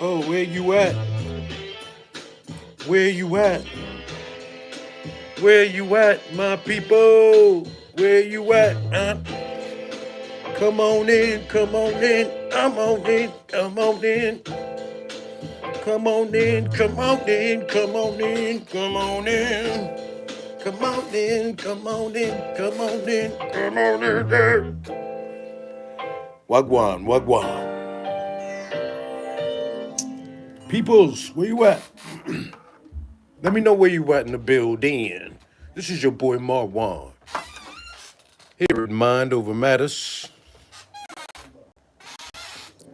Oh, where you at? Where you at? Where you at, my people? Where you at? Come on in, come on in, come on in, come on in. Come on in, come on in, come on in, come on in. Come on in, come on in, come on in, come on in there. Wagwan, wagwan. Peoples, where you at? Let me know where you at in the building. This is your boy Marwan. Here at Mind Over Matters.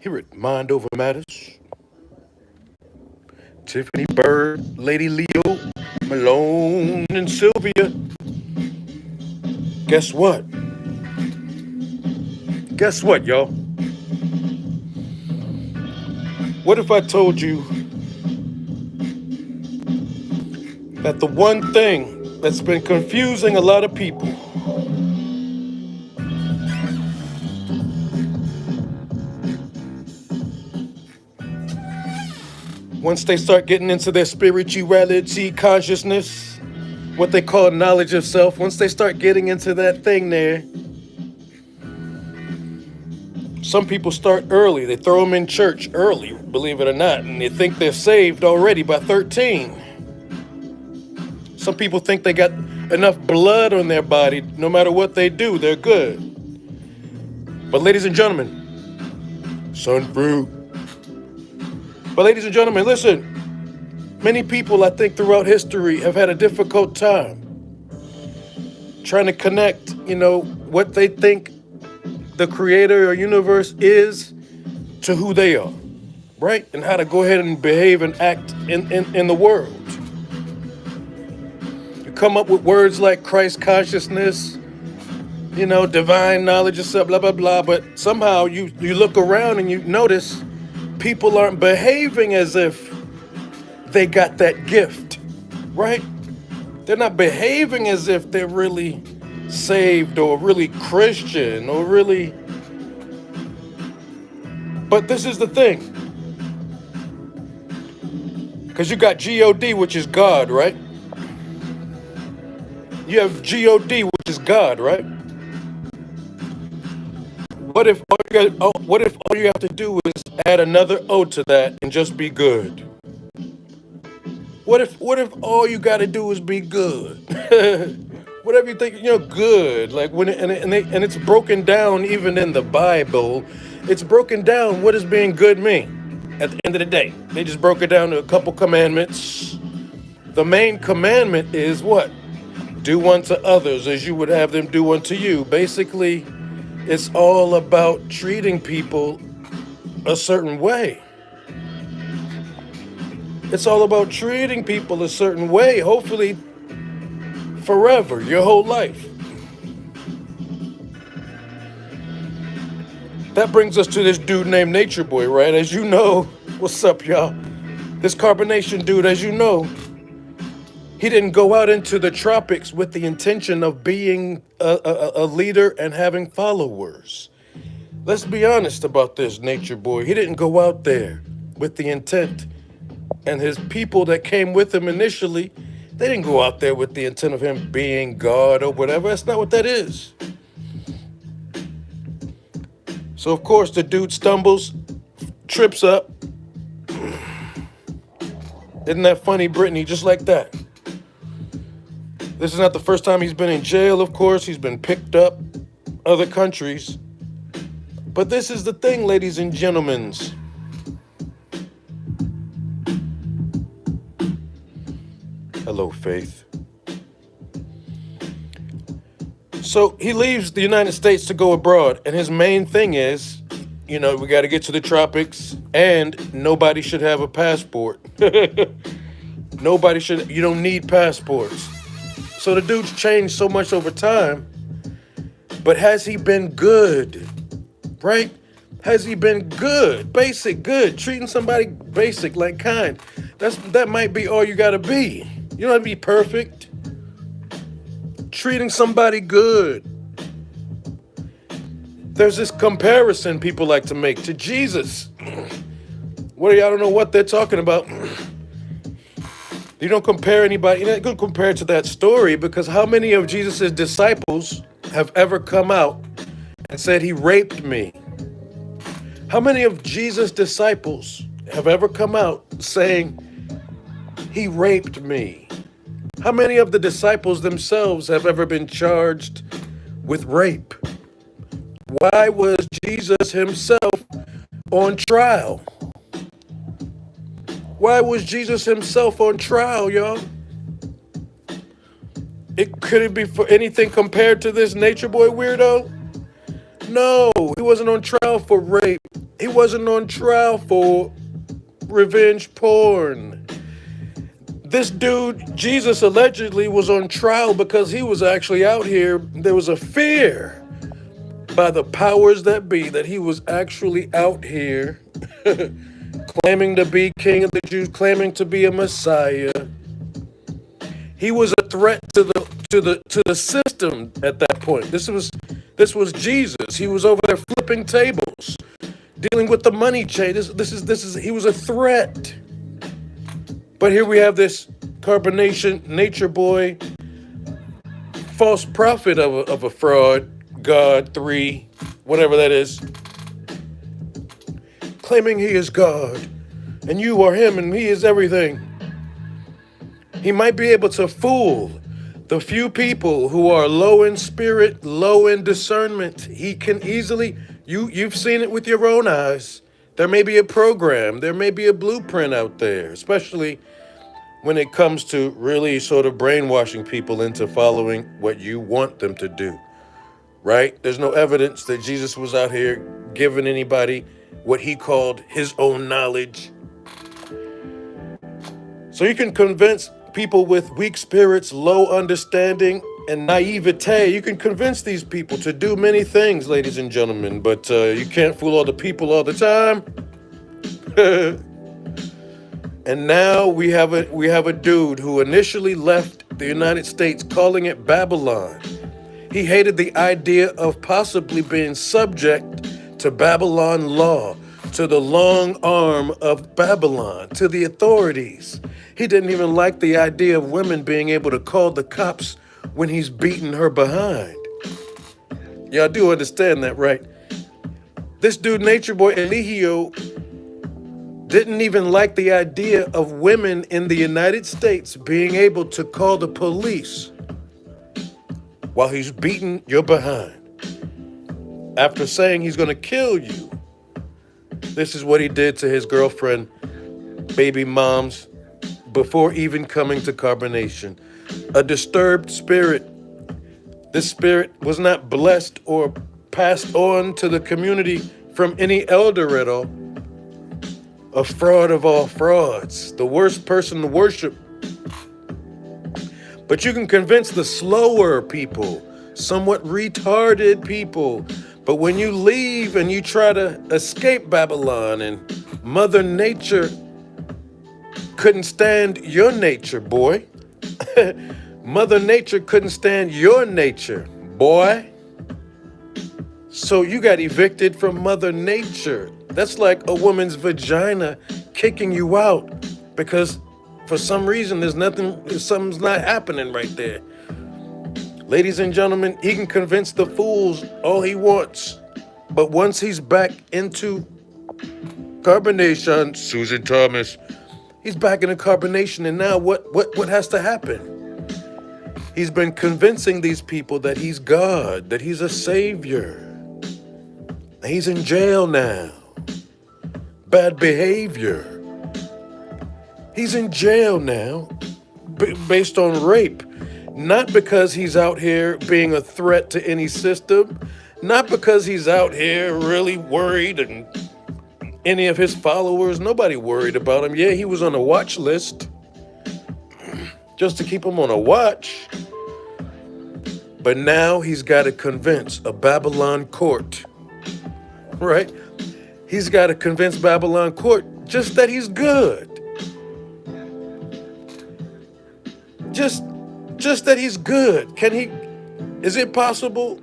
Here at Mind Over Matters. Tiffany Bird, Lady Leo, Malone, and Sylvia. Guess what? Guess what, y'all? What if I told you that the one thing that's been confusing a lot of people once they start getting into their spirituality, consciousness, what they call knowledge of self, once they start getting into that thing there, some people start early. They throw them in church early, believe it or not, and they think they're saved already by 13. Some people think they got enough blood on their body, no matter what they do, they're good. But ladies and gentlemen, sun fruit. But ladies and gentlemen, listen, many people I think throughout history have had a difficult time trying to connect, what they think the creator or universe is to who they are, right? And how to go ahead and behave and act in the world. You come up with words like Christ consciousness, divine knowledge and stuff, blah, blah, blah. But somehow you look around and you notice people aren't behaving as if they got that gift, right? They're not behaving as if they're really saved or really Christian or really. But this is the thing. Because you got God, which is God, right? You have God, which is God, right? What if all you have to do is add another O to that and just be good? What if all you got to do is be good? Whatever you think, good. Like when and it's broken down even in the Bible. It's broken down. What does being good mean? At the end of the day, they just broke it down to a couple commandments. The main commandment is what? Do unto others as you would have them do unto you. Basically, it's all about treating people a certain way. It's all about treating people a certain way, hopefully forever, your whole life. That brings us to this dude named Nature Boy, right? As you know, what's up, y'all? This carbonation dude, as you know, he didn't go out into the tropics with the intention of being a leader and having followers. Let's be honest about this, Nature Boy. He didn't go out there with the intent. And his people that came with him initially, they didn't go out there with the intent of him being God or whatever. That's not what that is. So, of course, the dude stumbles, trips up. Isn't that funny, Brittany? Just like that. This is not the first time he's been in jail, of course. He's been picked up other countries. But this is the thing, ladies and gentlemen. Hello, Faith. So he leaves the United States to go abroad, and his main thing is, we got to get to the tropics, and nobody should have a passport. You don't need passports. So the dude's changed so much over time, but has he been good, right? Has he been good, basic, good, treating somebody basic, like kind? That might be all you got to be. You don't have to be perfect. Treating somebody good. There's this comparison people like to make to Jesus. What do y'all don't know what they're talking about? You don't compare anybody. You're not going to compare it to that story, because how many of Jesus's disciples have ever come out and said he raped me? How many of Jesus' disciples have ever come out saying he raped me? How many of the disciples themselves have ever been charged with rape? Why was Jesus himself on trial? Why was Jesus himself on trial, y'all? Could it be for anything compared to this nature boy weirdo? No, he wasn't on trial for rape. He wasn't on trial for revenge porn. This dude, Jesus, allegedly was on trial because he was actually out here. There was a fear by the powers that be that he was actually out here claiming to be king of the Jews, claiming to be a Messiah. He was a threat to the system at that point. This was Jesus. He was over there flipping tables, dealing with the money chain. He was a threat. But here we have this carbonation nature boy, false prophet of a fraud, God, whatever that is, claiming he is God, and you are him, and he is everything. He might be able to fool the few people who are low in spirit, low in discernment. He can easily, you've seen it with your own eyes. There may be a program, there may be a blueprint out there, especially when it comes to really sort of brainwashing people into following what you want them to do, right? There's no evidence that Jesus was out here giving anybody what he called his own knowledge. So you can convince people with weak spirits, low understanding, and naivete. You can convince these people to do many things, ladies and gentlemen, but you can't fool all the people all the time. And now we have a dude who initially left the United States calling it Babylon. He hated the idea of possibly being subject to Babylon law, to the long arm of Babylon, to the authorities. He didn't even like the idea of women being able to call the cops when he's beating her behind. Y'all do understand that, right? This dude, Nature Boy Eligio, didn't even like the idea of women in the United States being able to call the police while he's beating your behind. After saying he's going to kill you. This is what he did to his girlfriend, baby moms, before even coming to carbonation. A disturbed spirit. This spirit was not blessed or passed on to the community from any elder at all. A fraud of all frauds. The worst person to worship. But you can convince the slower people, somewhat retarded people. But when you leave and you try to escape Babylon, and Mother Nature couldn't stand your nature, boy. Mother Nature couldn't stand your nature, boy. So you got evicted from Mother Nature. That's like a woman's vagina kicking you out because for some reason something's not happening right there. Ladies and gentlemen, he can convince the fools all he wants. But once he's back into carbonation, Susan Thomas, he's back into carbonation, and now what has to happen? He's been convincing these people that he's God, that he's a savior. He's in jail now. Bad behavior. He's in jail now based on rape. Not because he's out here being a threat to any system. Not because he's out here really worried and any of his followers, nobody worried about him. Yeah, he was on a watch list just to keep him on a watch. But now he's got to convince a Babylon court, right? He's got to convince Babylon court just that he's good. Just that he's good. Is it possible?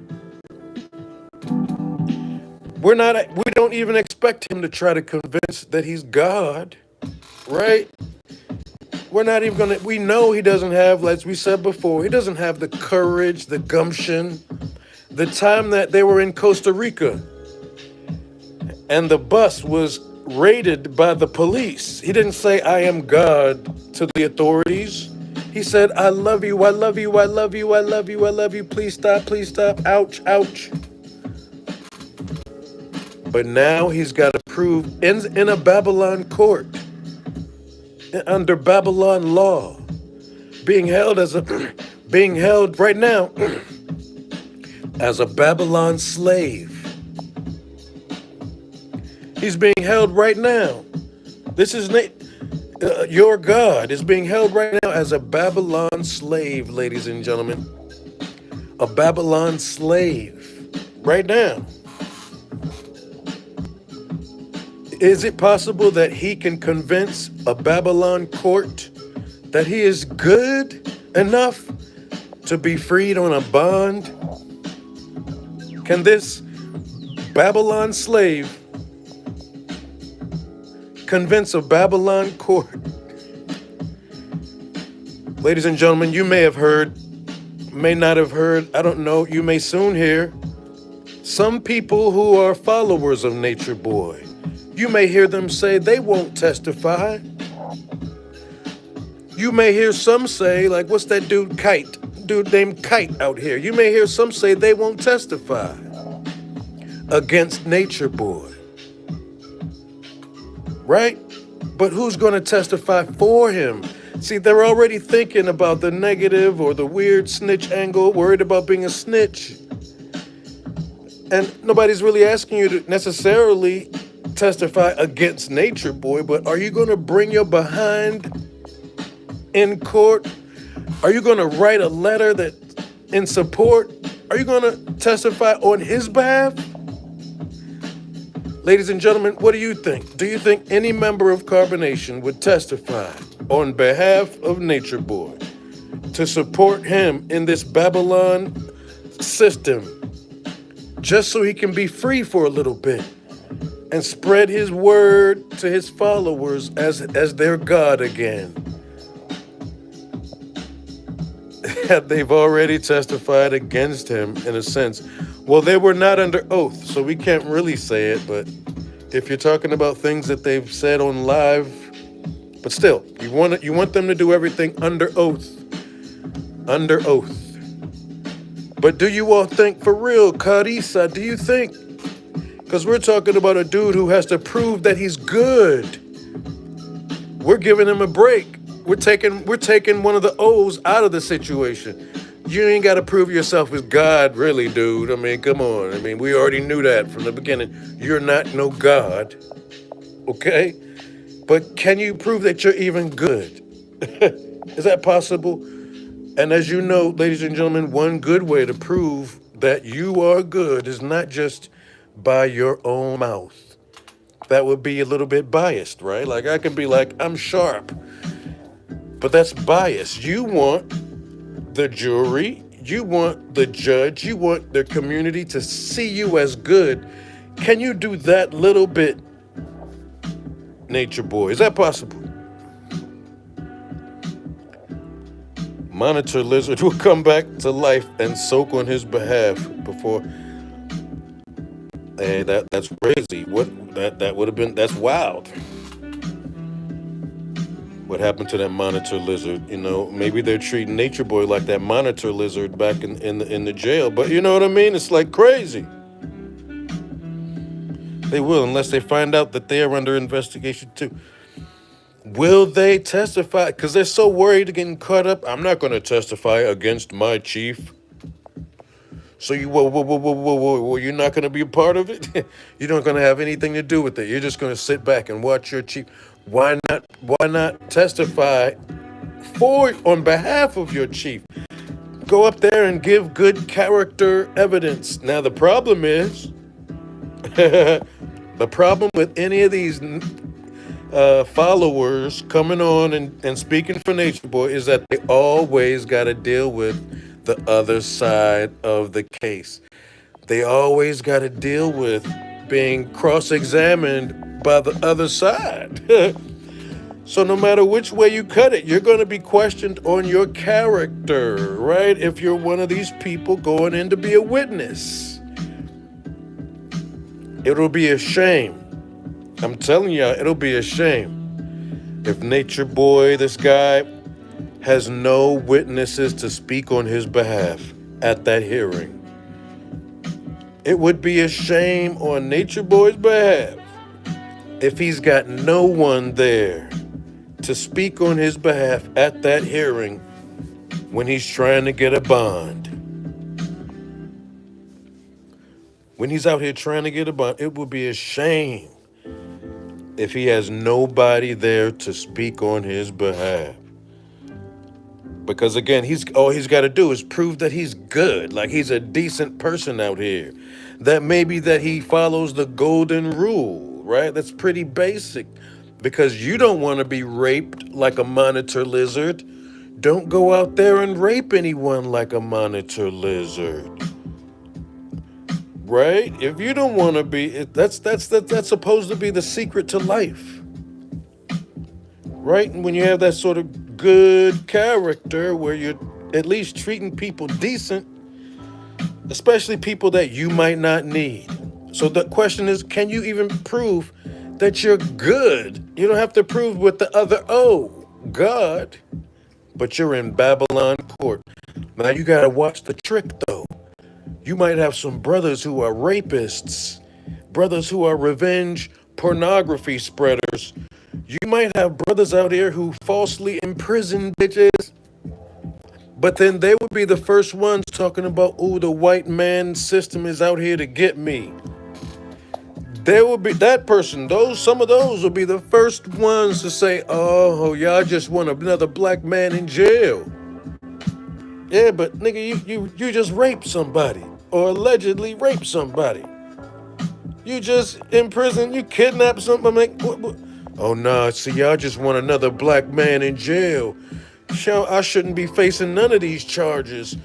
We don't even expect him to try to convince that he's God, right? We're not even gonna, we know he doesn't have, as we said before, he doesn't have the courage, the gumption. The time that they were in Costa Rica and the bus was raided by the police, he didn't say, I am God to the authorities. He said, I love you, I love you, I love you, I love you, I love you, please stop, ouch, ouch. But now he's got to prove in a Babylon court, under Babylon law, being held right now as a Babylon slave. He's being held right now. This is your God is being held right now as a Babylon slave, ladies and gentlemen. A Babylon slave right now. Is it possible that he can convince a Babylon court that he is good enough to be freed on a bond? Can this Babylon slave convince a Babylon court? Ladies and gentlemen, you may have heard, may not have heard, I don't know, you may soon hear, some people who are followers of Nature Boy, you may hear them say they won't testify. You may hear some say, like, what's that dude named Kite out here? You may hear some say they won't testify against Nature Boy. Right? But who's going to testify for him? See, they're already thinking about the negative or the weird snitch angle, worried about being a snitch. And nobody's really asking you to necessarily testify against Nature Boy, but are you going to bring your behind in court? Are you going to write a letter that in support? Are you going to testify on his behalf? Ladies and gentlemen, what do you think? Do you think any member of Carbonation would testify on behalf of Nature Boy to support him in this Babylon system just so he can be free for a little bit and spread his word to his followers as their God again? They've already testified against him in a sense. Well, they were not under oath, so we can't really say it, but if you're talking about things that they've said on live, but still, you want them to do everything under oath. Under oath. But do you all think, for real, Carissa, do you think? Because we're talking about a dude who has to prove that he's good. We're giving him a break. We're taking one of the O's out of the situation. You ain't got to prove yourself as God, really, dude. I mean, come on. I mean, we already knew that from the beginning. You're not no God, okay? But can you prove that you're even good? Is that possible? And as you know, ladies and gentlemen, one good way to prove that you are good is not just by your own mouth. That would be a little bit biased, right? Like, I can be like, I'm sharp. But that's biased. You want the jury, you want the judge, you want the community to see you as good. Can you do that little bit, Nature Boy? Is that possible? Monitor Lizard will come back to life and soak on his behalf before. Hey, that's crazy. That would have been, that's wild. What happened to that Monitor Lizard? You know, maybe they're treating Nature Boy like that Monitor Lizard back in the jail. But you know what I mean? It's like crazy. They will, unless they find out that they are under investigation too. Will they testify? Because they're so worried of getting caught up. I'm not going to testify against my chief. So whoa, you're not going to be a part of it? You're not going to have anything to do with it. You're just going to sit back and watch your chief. Why not testify on behalf of your chief? Go up there and give good character evidence. Now, the problem is, the problem with any of these followers coming on and speaking for Nature Boy is that they always got to deal with the other side of the case. They always got to deal with being cross-examined by the other side. So no matter which way you cut it, you're going to be questioned on your character, right? If you're one of these people going in to be a witness. It'll be a shame. I'm telling y'all, it'll be a shame if Nature Boy, this guy, has no witnesses to speak on his behalf at that hearing. It would be a shame on Nature Boy's behalf if he's got no one there to speak on his behalf at that hearing when he's trying to get a bond. When he's out here trying to get a bond, it would be a shame if he has nobody there to speak on his behalf. Because again, all he's got to do is prove that he's good, like he's a decent person out here. That maybe that he follows the golden rule, right? That's pretty basic. Because you don't want to be raped like a monitor lizard. Don't go out there and rape anyone like a monitor lizard. Right? If you don't want to be, that's supposed to be the secret to life. Right? And when you have that sort of good character where you're at least treating people decent, especially people that you might not need. So the question is, can you even prove that you're good? You don't have to prove with the other God, but you're in Babylon court. Now you gotta watch the trick though. You might have some brothers who are rapists, brothers who are revenge pornography spreaders. You might have brothers out here who falsely imprison bitches, but then they would be the first ones talking about, the white man system is out here to get me. There will be that person, some of those will be the first ones to say, oh, y'all just want another black man in jail. Yeah, but nigga, you just raped somebody or allegedly raped somebody. You just in prison, you kidnapped somebody. What? Oh, nah, see, y'all just want another black man in jail. I shouldn't be facing none of these charges.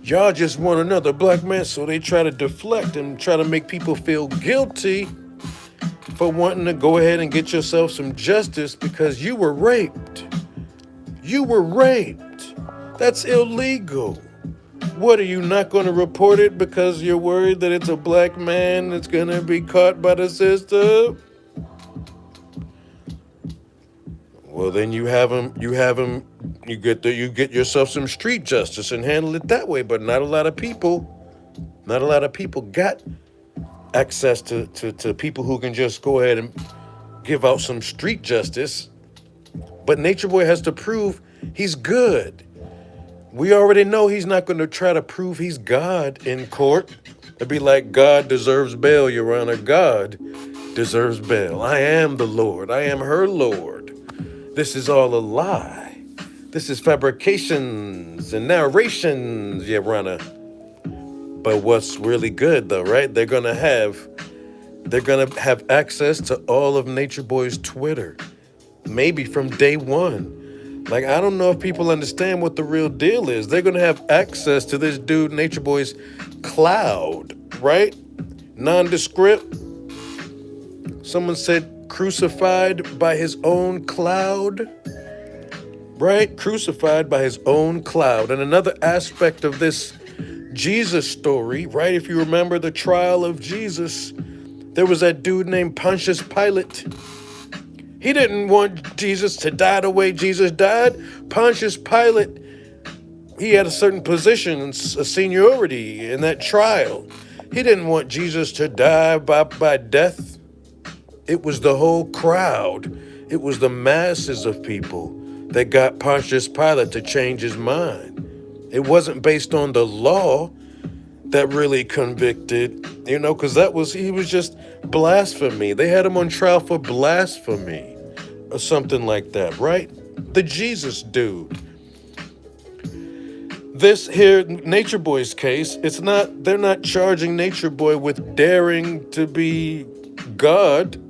Y'all just want another black man, so they try to deflect and try to make people feel guilty for wanting to go ahead and get yourself some justice because you were raped. You were raped. That's illegal. What, are you not going to report it because you're worried that it's a black man that's going to be caught by the system? Well, then you get yourself some street justice and handle it that way. But not a lot of people got access to people who can just go ahead and give out some street justice. But Nature Boy has to prove he's good. We already know he's not going to try to prove he's God in court. It'd be like, God deserves bail, Your Honor. God deserves bail. I am the Lord. I am her Lord. This is all a lie. This is fabrications and narrations, Your Honor. But what's really good though, right? They're gonna have access to all of Nature Boy's Twitter, maybe from day one. Like, I don't know if people understand what the real deal is. They're gonna have access to this dude Nature Boy's cloud, right? Nondescript. Someone said crucified by his own cloud, right? Crucified by his own cloud. And another aspect of this Jesus story, right? If you remember the trial of Jesus, there was that dude named Pontius Pilate. He didn't want Jesus to die the way Jesus died. Pontius Pilate, he had a certain position, a seniority in that trial. He didn't want Jesus to die by death. It was the whole crowd. It was the masses of people that got Pontius Pilate to change his mind. It wasn't based on the law that really convicted, because he was just blasphemy. They had him on trial for blasphemy or something like that, right? The Jesus dude. This here, Nature Boy's case, they're not charging Nature Boy with daring to be God.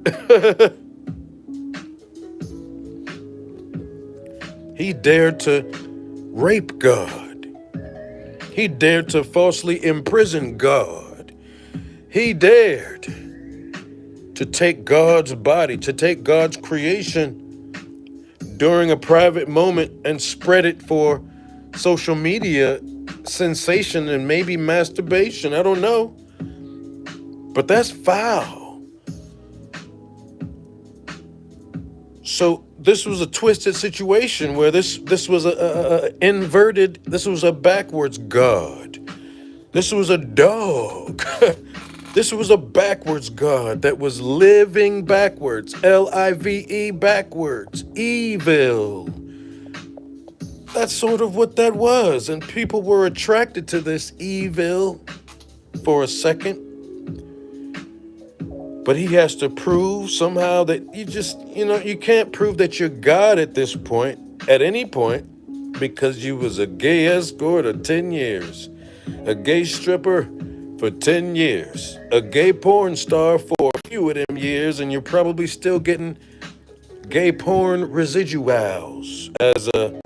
He dared to rape God. He dared to falsely imprison God. He dared. to take God's body, to take God's creation during a private moment and spread it for social media sensation and maybe masturbation. I don't know. But that's foul. So this was a twisted situation where this was a inverted, this was a backwards God. This was a dog. This was a backwards God that was living backwards. L-I-V-E, backwards. Evil. That's sort of what that was. And people were attracted to this evil for a second. But he has to prove somehow that you can't prove that you're God at this point, at any point, because you was a gay escort of 10 years, a gay stripper for 10 years, a gay porn star for a few of them years, and you're probably still getting gay porn residuals as a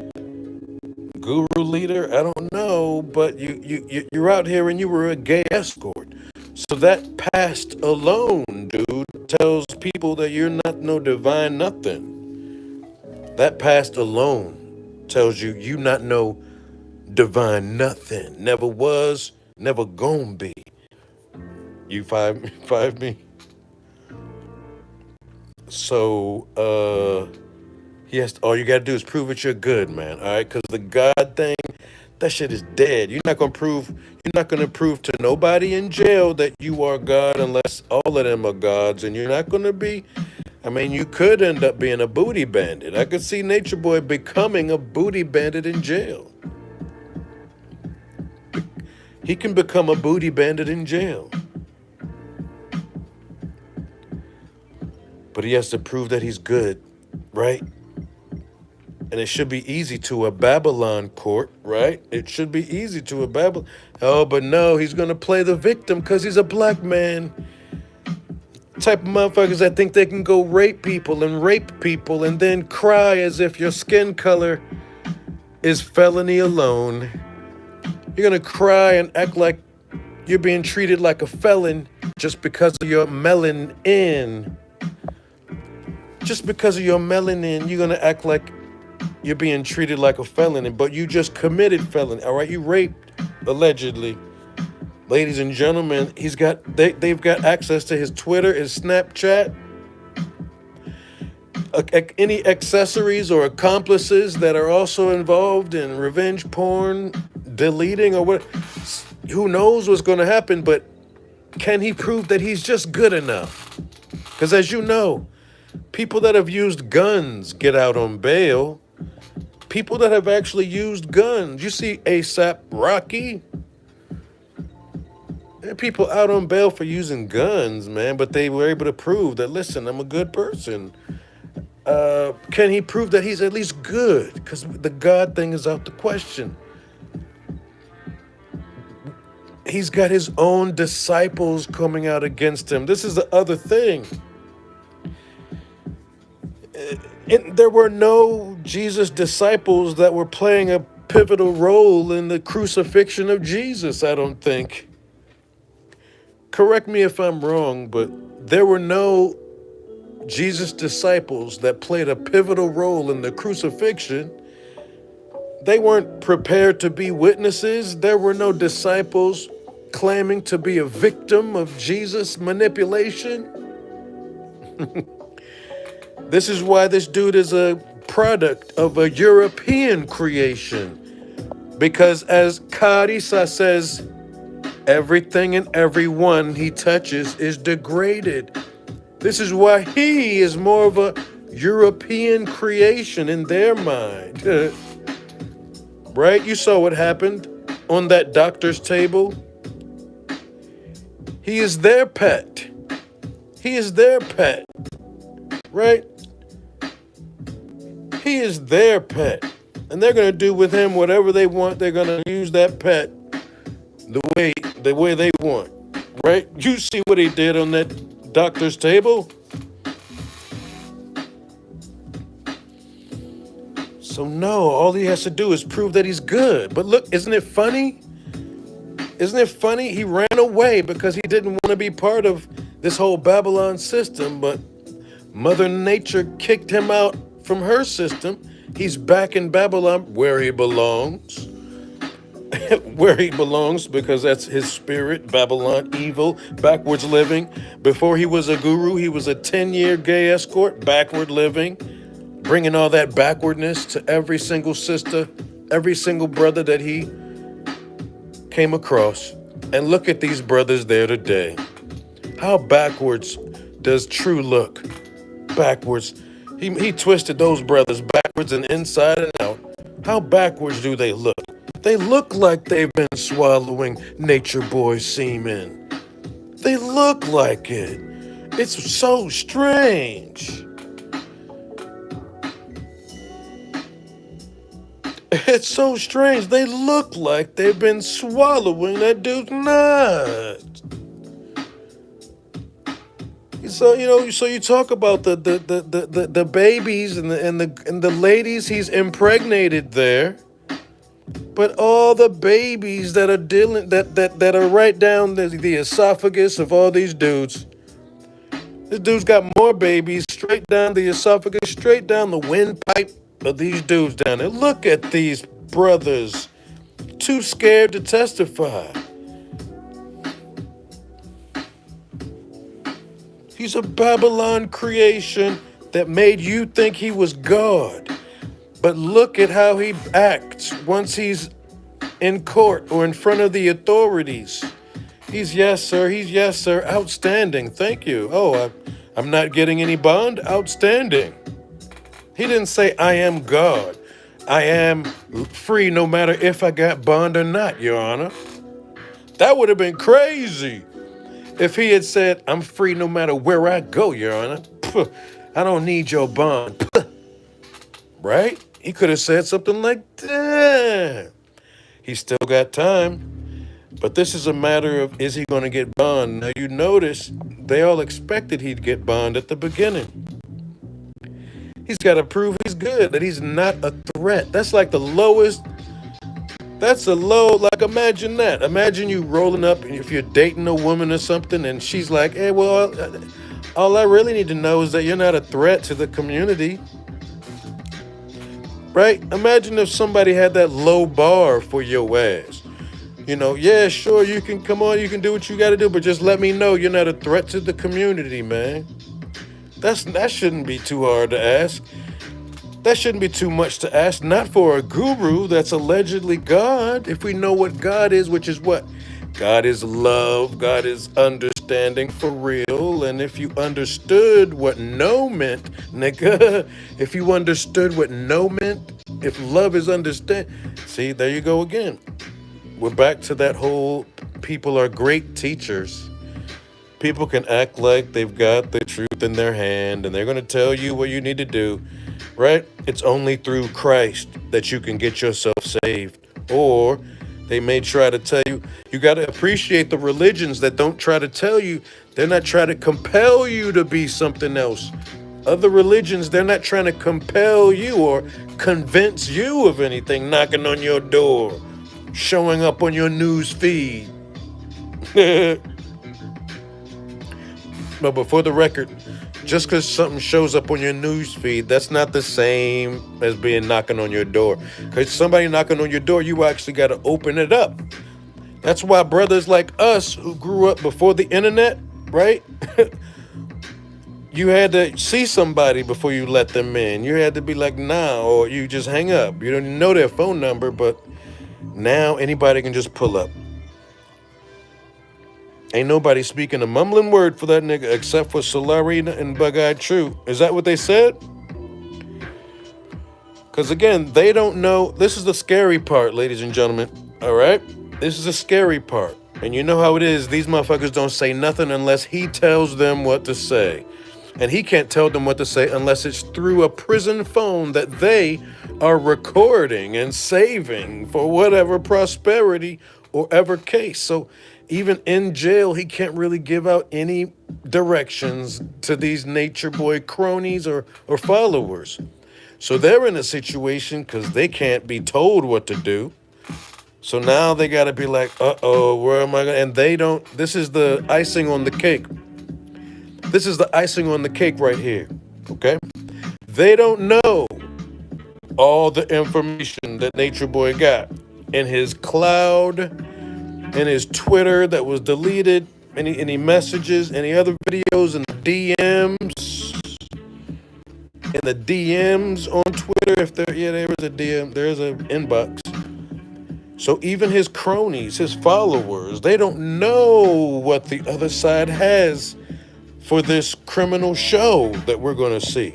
guru leader. I don't know, but you're out here and you were a gay escort. So that past alone, dude, tells people that you're not no divine nothing. That past alone tells you not no divine nothing. Never was, never gonna be. You five me? So, all you gotta do is prove that you're good, man. All right, because the God thing, that shit is dead. You're not gonna prove to nobody in jail that you are God unless all of them are gods, and you're not gonna be. I mean, you could end up being a booty bandit. I could see Nature Boy becoming a booty bandit in jail. He can become a booty bandit in jail. But he has to prove that he's good, right? And it should be easy to a Babylon court, right? It should be easy to a Babylon. Oh, but no, he's going to play the victim because he's a black man. Type of motherfuckers that think they can go rape people and then cry as if your skin color is felony alone. You're going to cry and act like you're being treated like a felon just because of your melanin. Just because of your melanin, you're going to act like you're being treated like a felon, but you just committed felony, all right? You raped, allegedly. Ladies and gentlemen, they've got access to his Twitter, his Snapchat, any accessories or accomplices that are also involved in revenge porn, deleting or what. Who knows what's going to happen, but can he prove that he's just good enough? Because as you know, people that have used guns get out on bail. People that have actually used guns. You see ASAP Rocky? There are people out on bail for using guns, man, but they were able to prove that, listen, I'm a good person. Can he prove that he's at least good? Because the God thing is out the question. He's got his own disciples coming out against him. This is the other thing. There were no Jesus disciples that were playing a pivotal role in the crucifixion of Jesus, I don't think. Correct me if I'm wrong, but there were no Jesus disciples that played a pivotal role in the crucifixion. They weren't prepared to be witnesses. There were no disciples claiming to be a victim of Jesus manipulation. This is why this dude is a product of a European creation. Because as Carissa says, everything and everyone he touches is degraded. This is why he is more of a European creation in their mind. Right? You saw what happened on that doctor's table. He is their pet. He is their pet. Right? He is their pet. And they're going to do with him whatever they want. They're going to use that pet the way they want. Right? You see what he did on that doctor's table? So no, all he has to do is prove that he's good. But look, isn't it funny? Isn't it funny? He ran away because he didn't want to be part of this whole Babylon system, but Mother Nature kicked him out from her system. He's back in Babylon where he belongs. Where he belongs, because that's his spirit. Babylon, evil, backwards living. Before he was a guru, he was a 10-year gay escort, backward living, bringing all that backwardness to every single sister, every single brother that he came across. And look at these brothers there today. How backwards does True look? Backwards. He twisted those brothers backwards and inside and out. How backwards do they look? They look like they've been swallowing Nature Boy semen. They look like it. It's so strange. It's so strange. They look like they've been swallowing that dude's nut. So you talk about the babies and the ladies he's impregnated there, but all the babies that are dealing that are right down the esophagus of all these dudes. This dude's got more babies straight down the esophagus, straight down the windpipe of these dudes down there. Look at these brothers, too scared to testify. He's a Babylon creation that made you think he was God. But look at how he acts once he's in court or in front of the authorities. He's yes, sir. He's yes, sir. Outstanding. Thank you. Oh, I'm not getting any bond. Outstanding. He didn't say, I am God. I am free no matter if I got bond or not, Your Honor. That would have been crazy. If he had said, I'm free no matter where I go, Your Honor. I don't need your bond. Right? He could have said something like that. He's still got time. But this is a matter of, is he going to get bond? Now, you notice they all expected he'd get bond at the beginning. He's got to prove he's good, that he's not a threat. That's like the lowest. That's a low, like imagine that. Imagine you rolling up, if you're dating a woman or something, and she's like, hey, well, all I really need to know is that you're not a threat to the community. Right? Imagine if somebody had that low bar for your ass. Yeah, sure, you can come on, you can do what you got to do, but just let me know you're not a threat to the community, man. That shouldn't be too hard to ask. That shouldn't be too much to ask, not for a guru that's allegedly God. If we know what God is, which is what? God is love, God is understanding for real. And if you understood what no meant, nigga, if you understood what no meant, if love is understand, see, there you go again. We're back to that whole people are great teachers. People can act like they've got the truth in their hand and they're going to tell you what you need to do. Right? It's only through Christ that you can get yourself saved. Or they may try to tell you, you got to appreciate the religions that don't try to tell you. They're not trying to compel you to be something else. Other religions, they're not trying to compel you or convince you of anything, knocking on your door, showing up on your news feed. But for the record, just because something shows up on your news feed, that's not the same as being knocking on your door. Because somebody knocking on your door, you actually got to open it up. That's why brothers like us who grew up before the internet, right? You had to see somebody before you let them in. You had to be like, nah, or you just hang up. You don't know their phone number, but now anybody can just pull up. Ain't nobody speaking a mumbling word for that nigga except for Solarina and Bug-Eyed True. Is that what they said? Because again, they don't know. This is the scary part, ladies and gentlemen. All right? This is the scary part. And you know how it is. These motherfuckers don't say nothing unless he tells them what to say. And he can't tell them what to say unless it's through a prison phone that they are recording and saving for whatever prosperity or ever case. So even in jail, he can't really give out any directions to these Nature Boy cronies or followers. So they're in a situation because they can't be told what to do. So now they got to be like, uh-oh, where am I going? And they don't, this is the icing on the cake. This is the icing on the cake right here, okay? They don't know all the information that Nature Boy got in his cloud, in his Twitter that was deleted, any messages, any other videos in the DMs on Twitter. If there, yeah, there was a DM, there's an inbox. So even his cronies, his followers, they don't know what the other side has for this criminal show that we're going to see.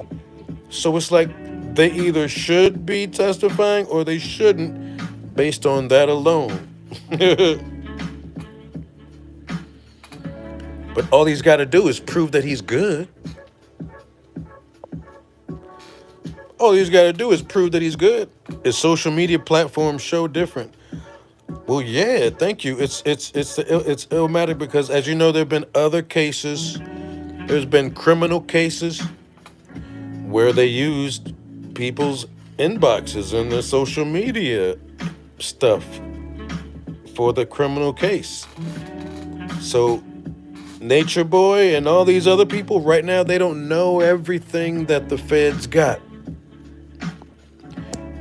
So it's like they either should be testifying or they shouldn't based on that alone. But all he's got to do is prove that he's good. All he's got to do is prove that he's good. His social media platforms show different. Well, yeah, thank you. It's illmatic because, as you know, there have been other cases. There's been criminal cases where they used people's inboxes and their social media stuff for the criminal case. So Nature Boy and all these other people right now, they don't know everything that the feds got.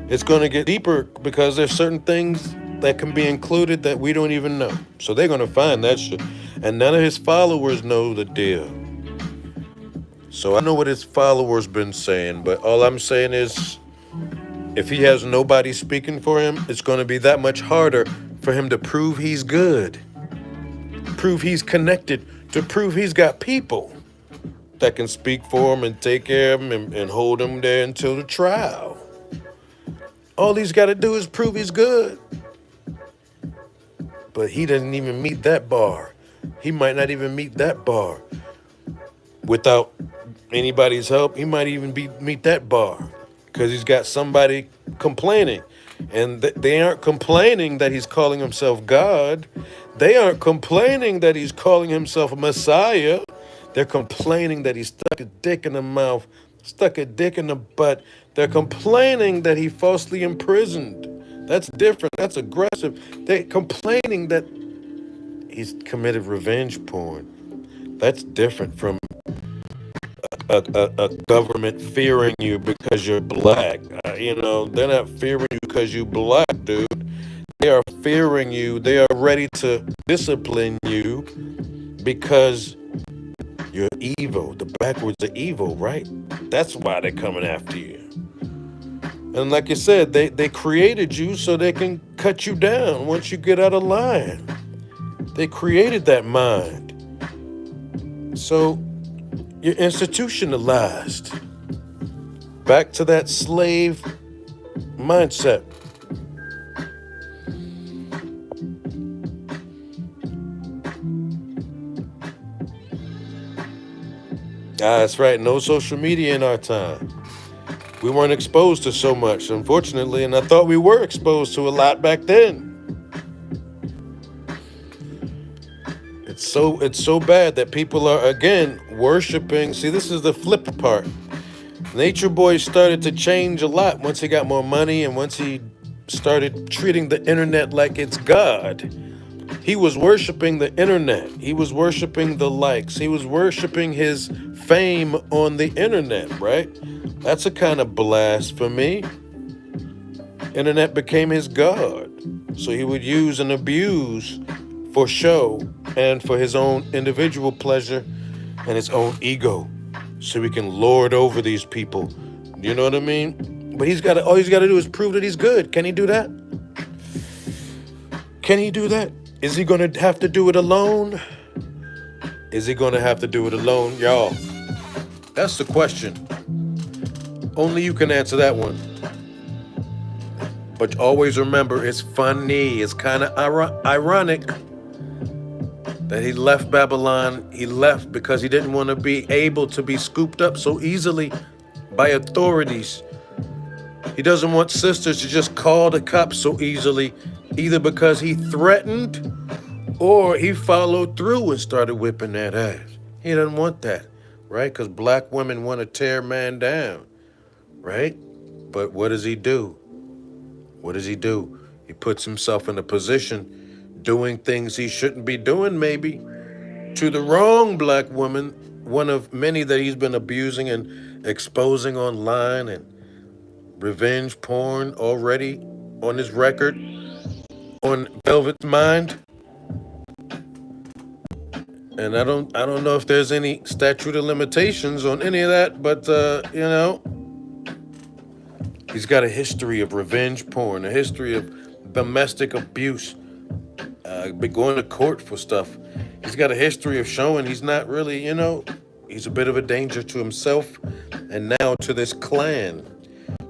It's going to get deeper because there's certain things that can be included that we don't even know. So they're going to find that shit. And none of his followers know the deal. So I know what his followers been saying, but all I'm saying is if he has nobody speaking for him, it's going to be that much harder for him to prove he's good, prove he's connected, to prove he's got people that can speak for him and take care of him and hold him there until the trial. All he's got to do is prove he's good. But he doesn't even meet that bar. He might not even meet that bar. Without anybody's help, he might even meet that bar because he's got somebody complaining. And they aren't complaining that he's calling himself God. They aren't complaining that he's calling himself a Messiah. They're complaining that he stuck a dick in the mouth, stuck a dick in the butt. They're complaining that he falsely imprisoned. That's different. That's aggressive. They're complaining that he's committed revenge porn. That's different from a government fearing you because you're black. They're not fearing you because you're black, dude. They are fearing you. They are ready to discipline you because you're evil. The backwards are evil, right? That's why they're coming after you. And like you said, they created you so they can cut you down once you get out of line. They created that mind. So you're institutionalized. Back to that slave mindset. That's right, no social media in our time. We weren't exposed to so much, unfortunately, and I thought we were exposed to a lot back then. It's so bad that people are, again, worshiping. See, this is the flip part. Nature Boy started to change a lot once he got more money and once he started treating the internet like it's God. He was worshiping the internet. He was worshiping the likes. He was worshiping his fame on the internet, right? That's a kind of blasphemy. Internet became his God. So he would use and abuse for show and for his own individual pleasure and his own ego. So he can lord over these people. You know what I mean? But all he's got to do is prove that he's good. Can he do that? Can he do that? Is he going to have to do it alone? Is he going to have to do it alone? Y'all, that's the question. Only you can answer that one. But always remember, it's funny. It's kind of ironic that he left Babylon. He left because he didn't want to be able to be scooped up so easily by authorities. He doesn't want sisters to just call the cops so easily, either because he threatened or he followed through and started whipping that ass. He doesn't want that, right? Because black women want to tear man down, right? But what does he do? What does he do? He puts himself in a position doing things he shouldn't be doing, maybe, to the wrong black woman one of many that he's been abusing and exposing online, and revenge porn already on his record on Velvet's Mind. And I don't know if there's any statute of limitations on any of that, but he's got a history of revenge porn, a history of domestic abuse, been going to court for stuff. He's got a history of showing he's not really, he's a bit of a danger to himself and now to this clan,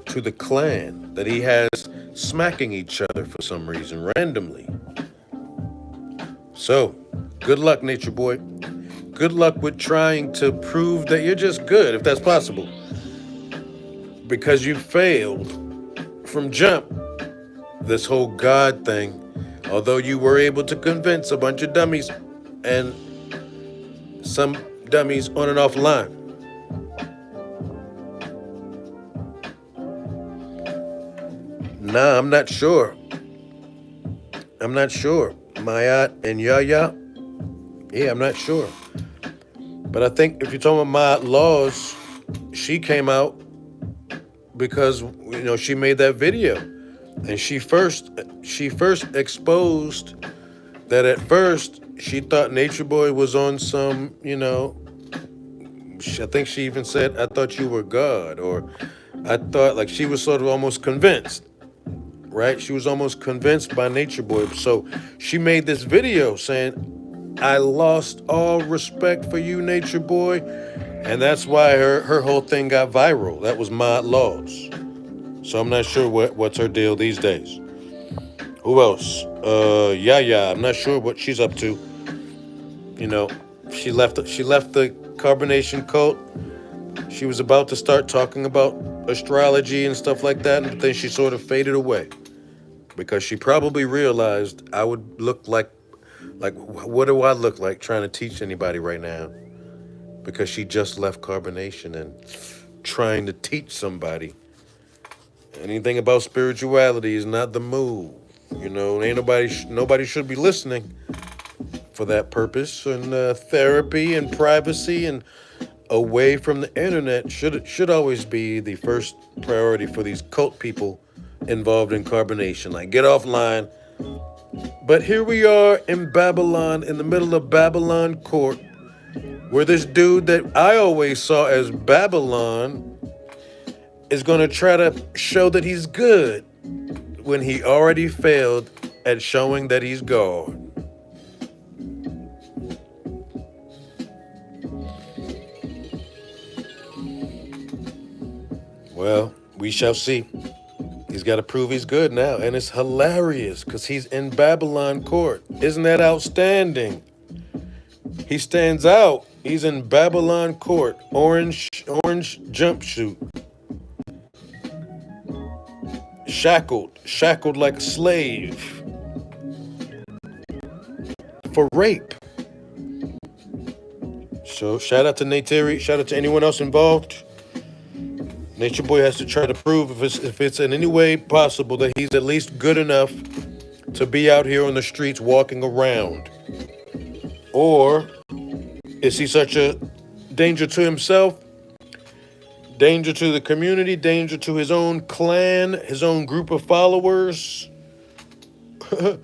to the clan that he has smacking each other for some reason randomly. So, good luck, Nature Boy. Good luck with trying to prove that you're just good, if that's possible. Because you failed from jump, this whole God thing, although you were able to convince a bunch of dummies and some dummies on and offline. Nah, I'm not sure. Mayat and Yaya, yeah, I'm not sure. But I think if you're talking about Mayat Laws, she came out because, she made that video. And she first exposed that at first she thought Nature Boy was on some, I think she even said, I thought you were God, or I thought, like, she was sort of almost convinced, right? She was almost convinced by Nature Boy. So she made this video saying, I lost all respect for you, Nature Boy. And that's why her whole thing got viral. That was Mayat Laws. So I'm not sure what's her deal these days. Who else? Yaya. I'm not sure what she's up to. She left the carbonation cult. She was about to start talking about astrology and stuff like that, and then she sort of faded away because she probably realized I would look like what do I look like trying to teach anybody right now? Because she just left carbonation and trying to teach somebody. Anything about spirituality is not the move. Ain't nobody should be listening for that purpose. And therapy and privacy and away from the internet should always be the first priority for these cult people involved in carbonation. Like, get offline. But here we are in Babylon, in the middle of Babylon court, where this dude that I always saw as Babylon is going to try to show that he's good when he already failed at showing that he's God. Well, we shall see. He's got to prove he's good now, and it's hilarious because he's in Babylon court. Isn't that outstanding? He stands out. He's in Babylon court, orange jumpsuit. Shackled like a slave for rape. So shout out to Th33, shout out to anyone else involved. Nature Boy has to try to prove if it's in any way possible that he's at least good enough to be out here on the streets walking around. Or is he such a danger to himself, danger to the community, danger to his own clan, his own group of followers, that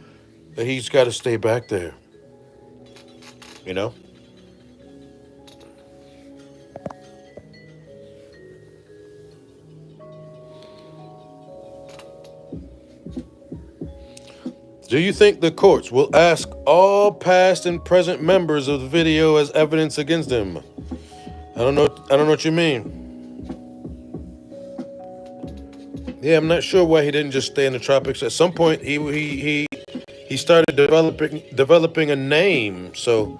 he's got to stay back there, Do you think the courts will ask all past and present members of the video as evidence against him? I don't know what you mean. Yeah, I'm not sure why he didn't just stay in the tropics. At some point, he started developing a name, so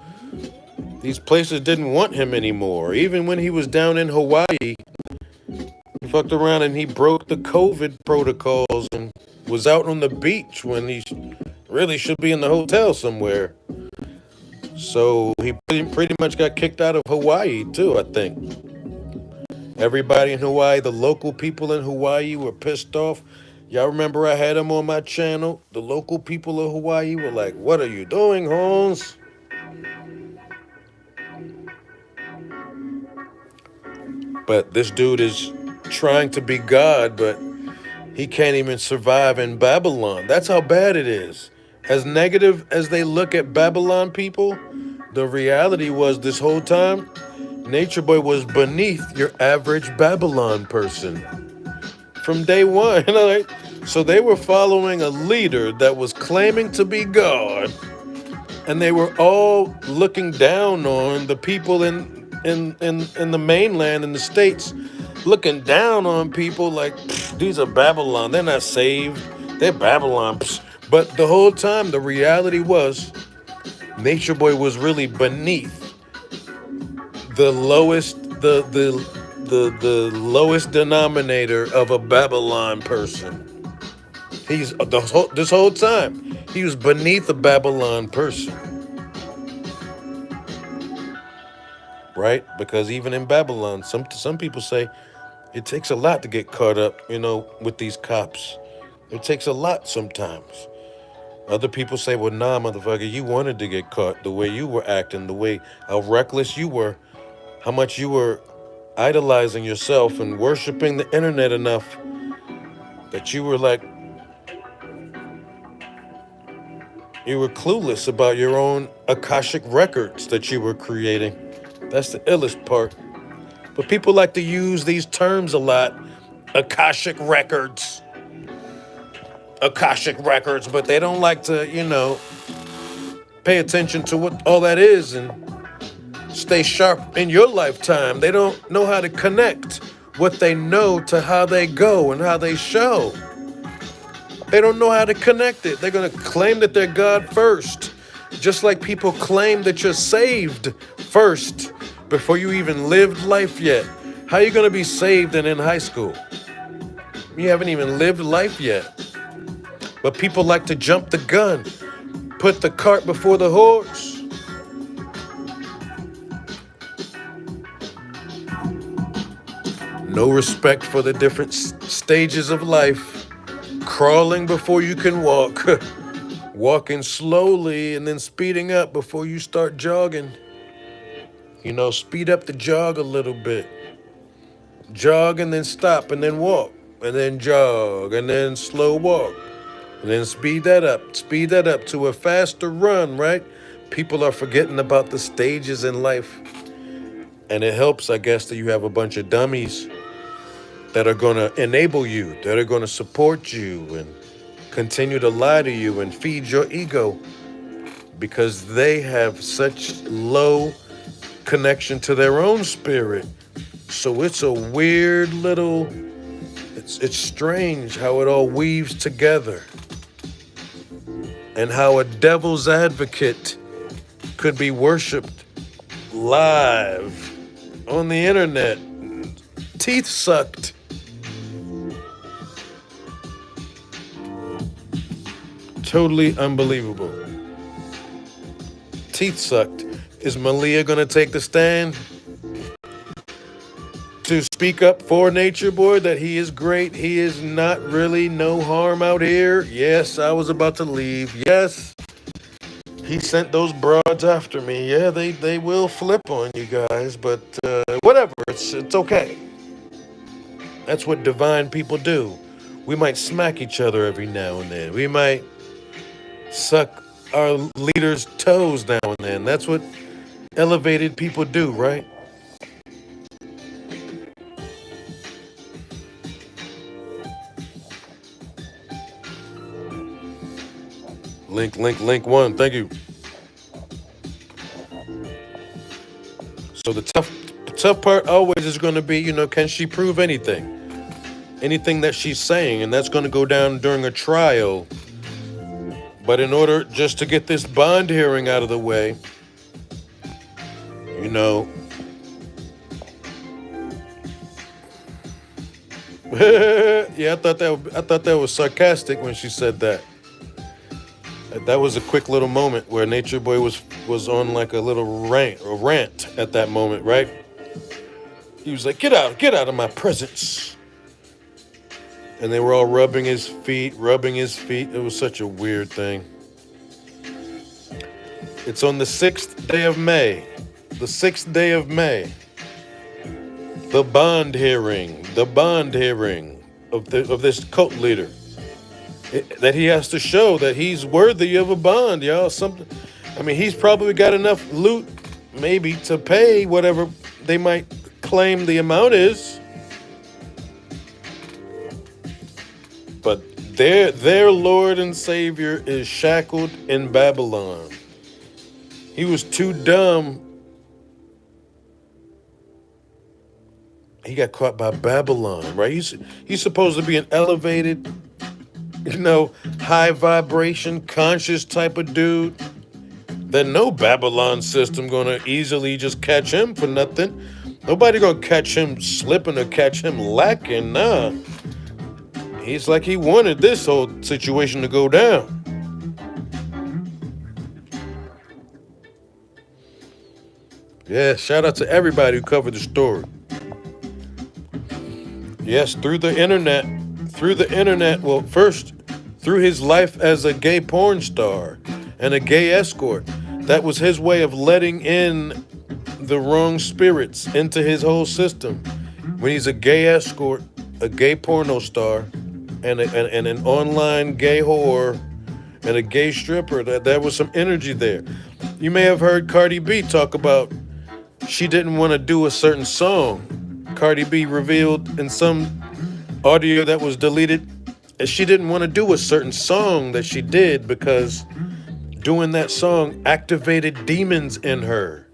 these places didn't want him anymore. Even when he was down in Hawaii, he fucked around and he broke the COVID protocols and was out on the beach when he really should be in the hotel somewhere. So he pretty much got kicked out of Hawaii too, I think. Everybody in Hawaii, the local people in Hawaii were pissed off. Y'all remember I had him on my channel? The local people of Hawaii were like, what are you doing, Holmes? But this dude is trying to be God, but he can't even survive in Babylon. That's how bad it is. As negative as they look at Babylon people, the reality was this whole time, Nature Boy was beneath your average Babylon person. From day one. So they were following a leader that was claiming to be God, and they were all looking down on the people in the mainland, in the States, looking down on people like, these are Babylon, they're not saved, they're Babylon. But the whole time the reality was Nature Boy was really beneath the lowest the lowest denominator of a Babylon person. This whole time he was beneath a Babylon person, right? Because even in Babylon, some people say it takes a lot to get caught up, with these cops. It takes a lot sometimes. Other people say, well, nah, motherfucker, you wanted to get caught the way you were acting, the way how reckless you were, how much you were idolizing yourself and worshiping the internet enough that you were clueless about your own Akashic records that you were creating. That's the illest part. But people like to use these terms a lot. Akashic records, but they don't like to, pay attention to what all that is and stay sharp in your lifetime. They don't know how to connect what they know to how they go and how they show. They don't know how to connect it. They're going to claim that they're God first, just like people claim that you're saved first before you even lived life yet. How are you going to be saved and in high school? You haven't even lived life yet. But people like to jump the gun, put the cart before the horse. No respect for the different stages of life. Crawling before you can walk. Walking slowly and then speeding up before you start jogging. Speed up the jog a little bit. Jog and then stop and then walk. And then jog and then slow walk. And then speed that up to a faster run, right? People are forgetting about the stages in life. And it helps, I guess, that you have a bunch of dummies that are going to enable you, that are going to support you and continue to lie to you and feed your ego because they have such low connection to their own spirit. So it's a weird little, it's strange how it all weaves together. And how a devil's advocate could be worshipped live on the internet, teeth sucked. Totally unbelievable. Teeth sucked. Is Malia gonna take the stand to speak up for Nature Boy that he is great? He is not really no harm out here. Yes, I was about to leave. Yes, he sent those broads after me. Yeah, they will flip on you guys, but whatever. It's okay. That's what divine people do. We might smack each other every now and then. We might suck our leader's toes now and then. That's what elevated people do, right? Link one. Thank you. So the tough part always is going to be, can she prove anything? Anything that she's saying, and that's going to go down during a trial. But in order just to get this bond hearing out of the way, yeah, I thought that was sarcastic when she said that. That was a quick little moment where Nature Boy was on like a little rant at that moment, right? He was like, get out of my presence. And they were all rubbing his feet. It was such a weird thing. It's on the 6th day of May. The 6th day of May. the bond hearing of this cult leader. That he has to show that he's worthy of a bond, y'all. Something. I mean, he's probably got enough loot, maybe, to pay whatever they might claim the amount is. But their Lord and Savior is shackled in Babylon. He was too dumb. He got caught by Babylon, right? He's supposed to be an elevated, high vibration, conscious type of dude. Then no Babylon system gonna easily just catch him for nothing. Nobody gonna catch him slipping or catch him lacking, nah. He's like he wanted this whole situation to go down. Yeah, shout out to everybody who covered the story. Yes, through the internet, well, first, through his life as a gay porn star and a gay escort. That was his way of letting in the wrong spirits into his whole system. When he's a gay escort, a gay porno star, and an online gay whore, and a gay stripper, there was some energy there. You may have heard Cardi B talk about she didn't want to do a certain song. Cardi B revealed in some audio that was deleted that she didn't want to do a certain song that she did because doing that song activated demons in her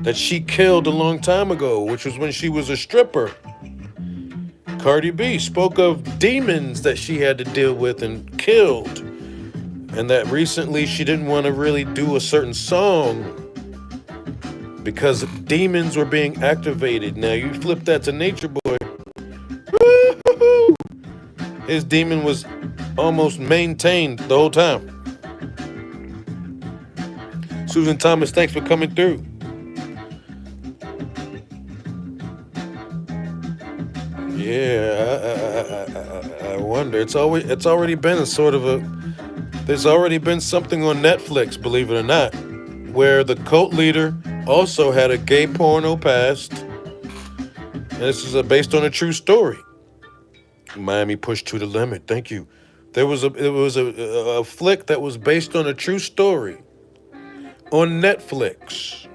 that she killed a long time ago, which was when she was a stripper. Cardi B spoke of demons that she had to deal with and killed, and that recently she didn't want to really do a certain song because demons were being activated. Now you flip that to Nature Boy. Woo-hoo-hoo. His demon was almost maintained the whole time. Susan Thomas, thanks for coming through. Yeah, I wonder. It's already been a sort of a. There's already been something on Netflix, believe it or not, where the cult leader also had a gay porno past, and this is based on a true story. Miami pushed to the limit. Thank you. It was a flick that was based on a true story on Netflix.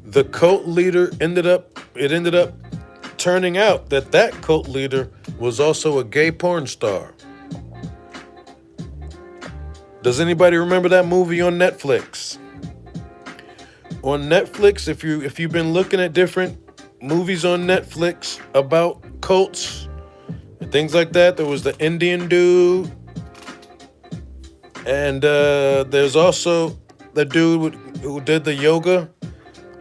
The cult leader ended up turning out that cult leader was also a gay porn star. Does anybody remember that movie on Netflix? On Netflix, if you've been looking at different movies on Netflix about cults and things like that, there was the Indian dude, and there's also the dude who did the yoga,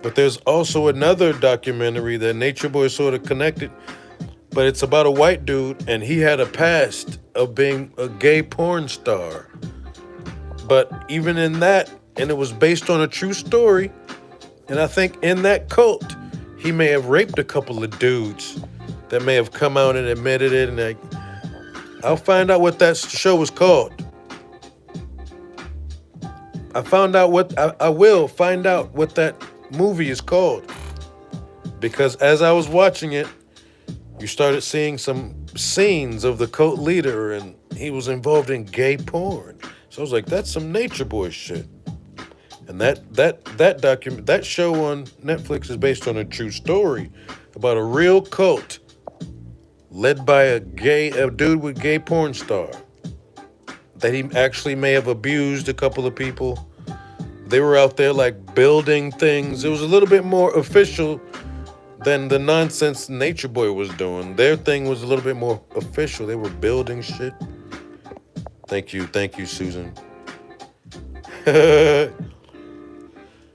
but there's also another documentary that Nature Boy sort of connected, but it's about a white dude, and he had a past of being a gay porn star. But even in that, and it was based on a true story, and I think in that cult, he may have raped a couple of dudes that may have come out and admitted it, and I'll find out what that show was called. I will find out what that movie is called. Because as I was watching it, you started seeing some scenes of the cult leader, and he was involved in gay porn. So I was like, that's some Nature Boy shit. And that show on Netflix is based on a true story about a real cult led by a dude with gay porn star that he actually may have abused a couple of people. They were out there like building things. It was a little bit more official than the nonsense Nature Boy was doing. Their thing was a little bit more official. They were building shit. Thank you, Susan.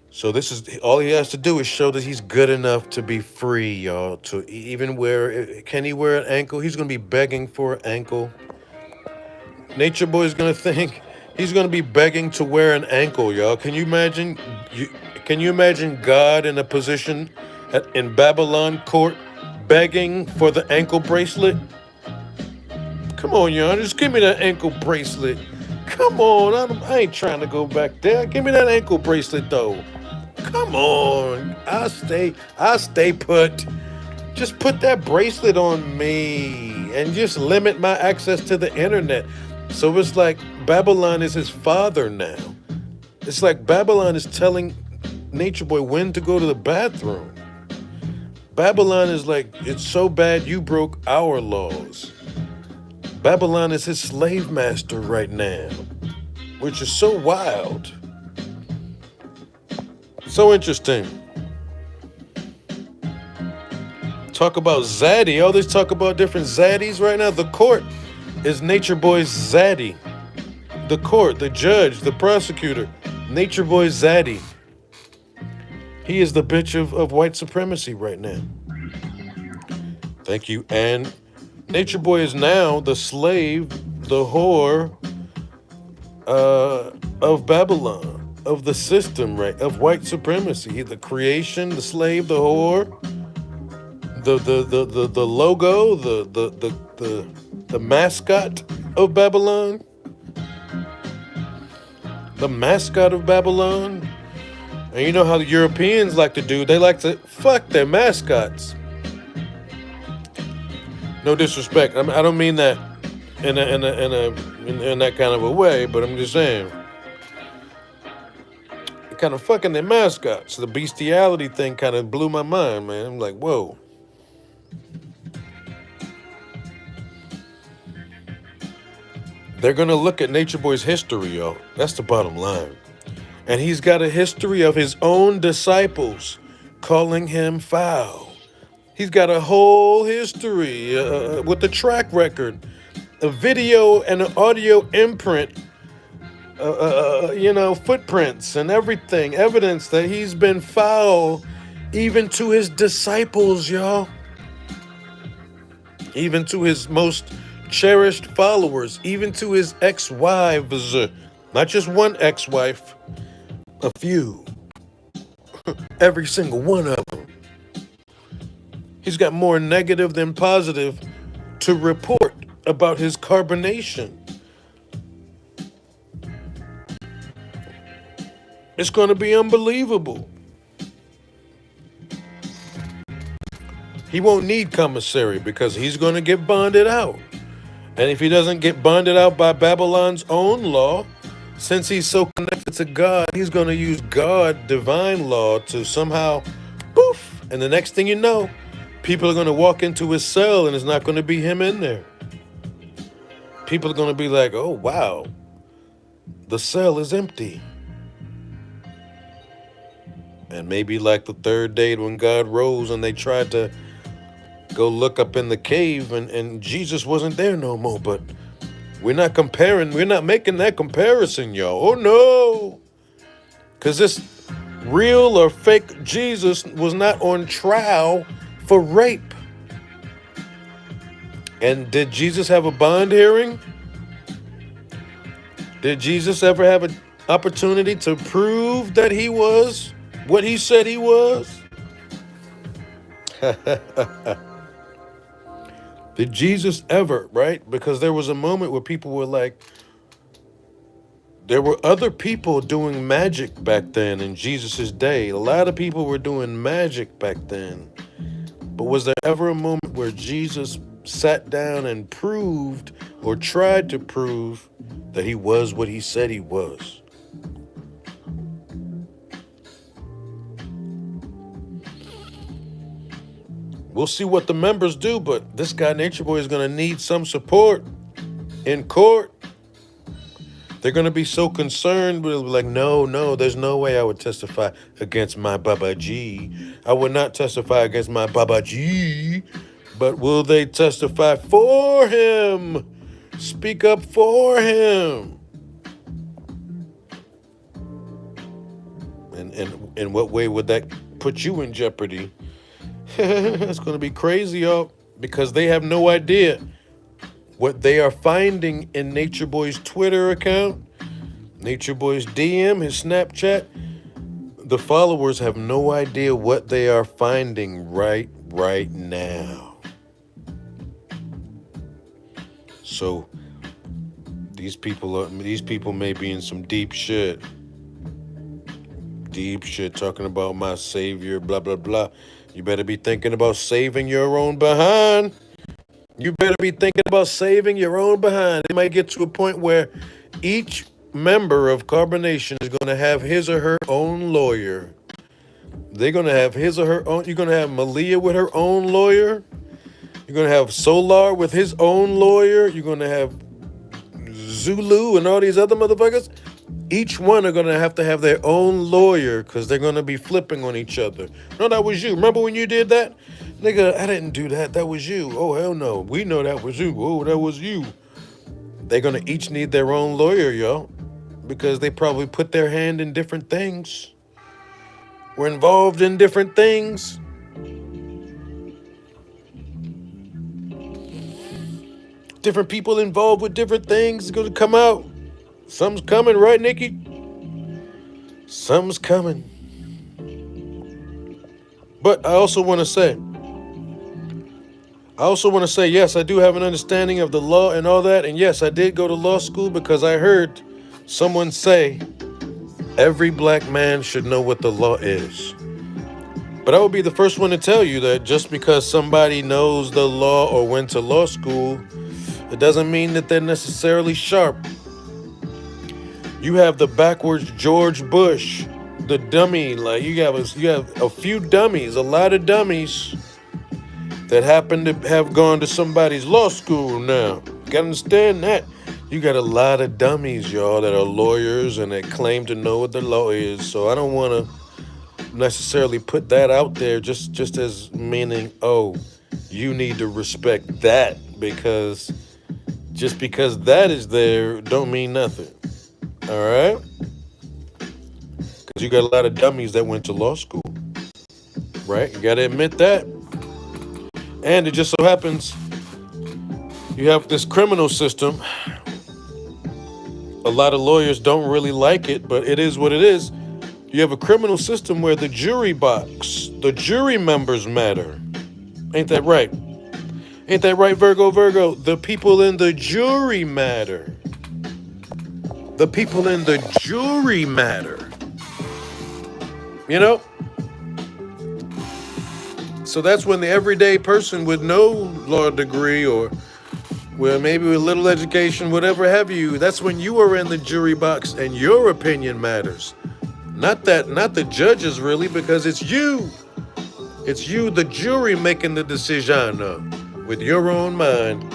So this is all he has to do is show that he's good enough to be free, y'all. To even can he wear an ankle? He's gonna be begging for an ankle. Nature Boy's gonna think he's gonna be begging to wear an ankle, y'all. Can you imagine? Can you imagine God in a position in Babylon court begging for the ankle bracelet? Come on, y'all, just give me that ankle bracelet. Come on, I ain't trying to go back there. Give me that ankle bracelet, though. Come on, I'll stay put. Just put that bracelet on me and just limit my access to the internet. So it's like Babylon is his father now. It's like Babylon is telling Nature Boy when to go to the bathroom. Babylon is like, it's so bad you broke our laws. Babylon is his slave master right now, which is so wild. So interesting. Talk about Zaddy. All this talk about different Zaddies right now. The court is Nature Boy's Zaddy. The court, the judge, the prosecutor, Nature Boy's Zaddy. He is the bitch of white supremacy right now. Thank you. And Nature Boy is now the slave, the whore of Babylon, of the system, right? Of white supremacy. The creation, the slave, the whore, the logo, the mascot of Babylon. The mascot of Babylon. And you know how the Europeans like to do, they like to fuck their mascots. No disrespect. I don't mean that in that kind of a way, but I'm just saying. They're kind of fucking their mascots. The bestiality thing kind of blew my mind, man. I'm like, whoa. They're gonna look at Nature Boy's history, yo. That's the bottom line. And he's got a history of his own disciples calling him foul. He's got a whole history with the track record, a video and an audio imprint, footprints and everything, evidence that he's been foul even to his disciples, y'all. Even to his most cherished followers, even to his ex-wives, not just one ex-wife, a few, every single one of them. He's got more negative than positive to report about his carbonation. It's going to be unbelievable. He won't need commissary because he's going to get bonded out. And if he doesn't get bonded out by Babylon's own law, since he's so connected to God, he's going to use God, divine law, to somehow, poof, and the next thing you know, people are going to walk into his cell and it's not going to be him in there. People are going to be like, oh, wow, the cell is empty. And maybe like the third day when God rose and they tried to go look up in the cave and Jesus wasn't there no more. But we're not comparing. We're not making that comparison, y'all. Oh, no. Because this real or fake Jesus was not on trial for rape. And did Jesus have a bond hearing? Did Jesus ever have an opportunity to prove that he was what he said he was? Did Jesus ever, right? Because there was a moment where people were like, there were other people doing magic back then in Jesus's day. A lot of people were doing magic back then. But was there ever a moment where Jesus sat down and proved or tried to prove that he was what he said he was? We'll see what the members do, but this guy Nature Boy is going to need some support in court. They're going to be so concerned, but like, no, there's no way I would testify against my Baba G. I would not testify against my Baba G, but will they testify for him? Speak up for him. And in what way would that put you in jeopardy? It's going to be crazy, y'all, because they have no idea what they are finding in Nature Boy's Twitter account, Nature Boy's DM, his Snapchat. The followers have no idea what they are finding right now. So these people may be in some deep shit. deep shit talking about my savior, blah, blah, blah. You better be thinking about saving your own behind. You better be thinking about saving your own behind. It might get to a point where each member of Carbonation is going to have his or her own lawyer. They're going to have his or her own. You're going to have Malia with her own lawyer. You're going to have Solar with his own lawyer. You're going to have Zulu and all these other motherfuckers. Each one are going to have their own lawyer because they're going to be flipping on each other. No, that was you. Remember when you did that? Nigga, I didn't do that. That was you. Oh, hell no. We know that was you. Oh, that was you. They're going to each need their own lawyer, yo, because they probably put their hand in different things. We're involved in different things. Different people involved with different things is going to come out. Something's coming, right, Nikki? Something's coming. But I also want to say, yes, I do have an understanding of the law and all that. And yes, I did go to law school because I heard someone say every black man should know what the law is. But I will be the first one to tell you that just because somebody knows the law or went to law school, it doesn't mean that they're necessarily sharp. You have the backwards George Bush, the dummy. Like you have a few dummies, a lot of dummies that happen to have gone to somebody's law school now. You gotta understand that. You got a lot of dummies, y'all, that are lawyers and that claim to know what the law is. So I don't want to necessarily put that out there just as meaning, oh, you need to respect that because just because that is there don't mean nothing. All right? Because you got a lot of dummies that went to law school. Right? You got to admit that. And it just so happens you have this criminal system. A lot of lawyers don't really like it, but it is what it is. You have a criminal system where the jury box, the jury members matter. Ain't that right? Ain't that right, Virgo? The people in the jury matter. The people in the jury matter. You know? So that's when the everyday person with no law degree or well, maybe with little education, whatever have you, that's when you are in the jury box and your opinion matters. Not the judges really, because it's you. It's you, the jury, making the decision with your own mind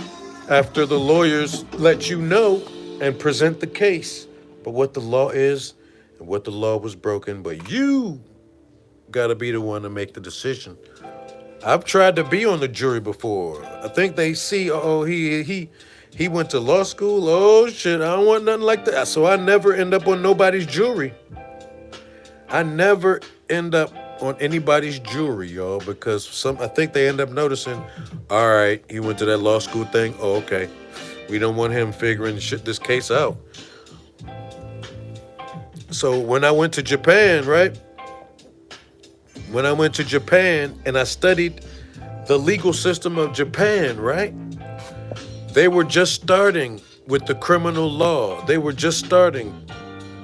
after the lawyers let you know and present the case. But what the law is and what the law was broken, but you gotta be the one to make the decision. I've tried to be on the jury before. I think they see, oh, he went to law school. Oh shit, I don't want nothing like that. So I never end up on nobody's jury. I never end up on anybody's jury, y'all, because I think they end up noticing, all right, he went to that law school thing. Oh, okay. We don't want him figuring this case out. So when I went to Japan, right? When I went to Japan and I studied the legal system of Japan, right? They were just starting with the criminal law. They were just starting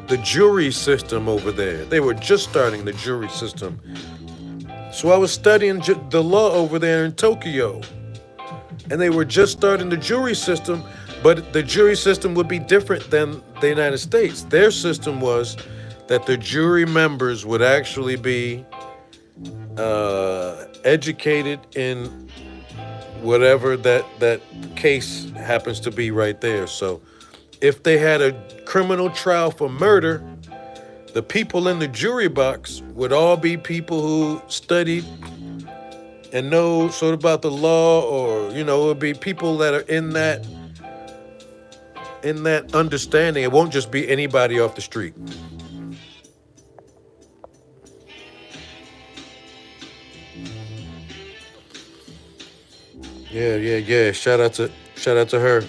the jury system over there. They were just starting the jury system. So I was studying the law over there in Tokyo. And they were just starting the jury system, but the jury system would be different than the United States. Their system was that the jury members would actually be educated in whatever that case happens to be right there. So if they had a criminal trial for murder, the people in the jury box would all be people who studied and know sort of about the law, or, you know, it would be people that are in that understanding. It won't just be anybody off the street. Yeah. Shout out to her.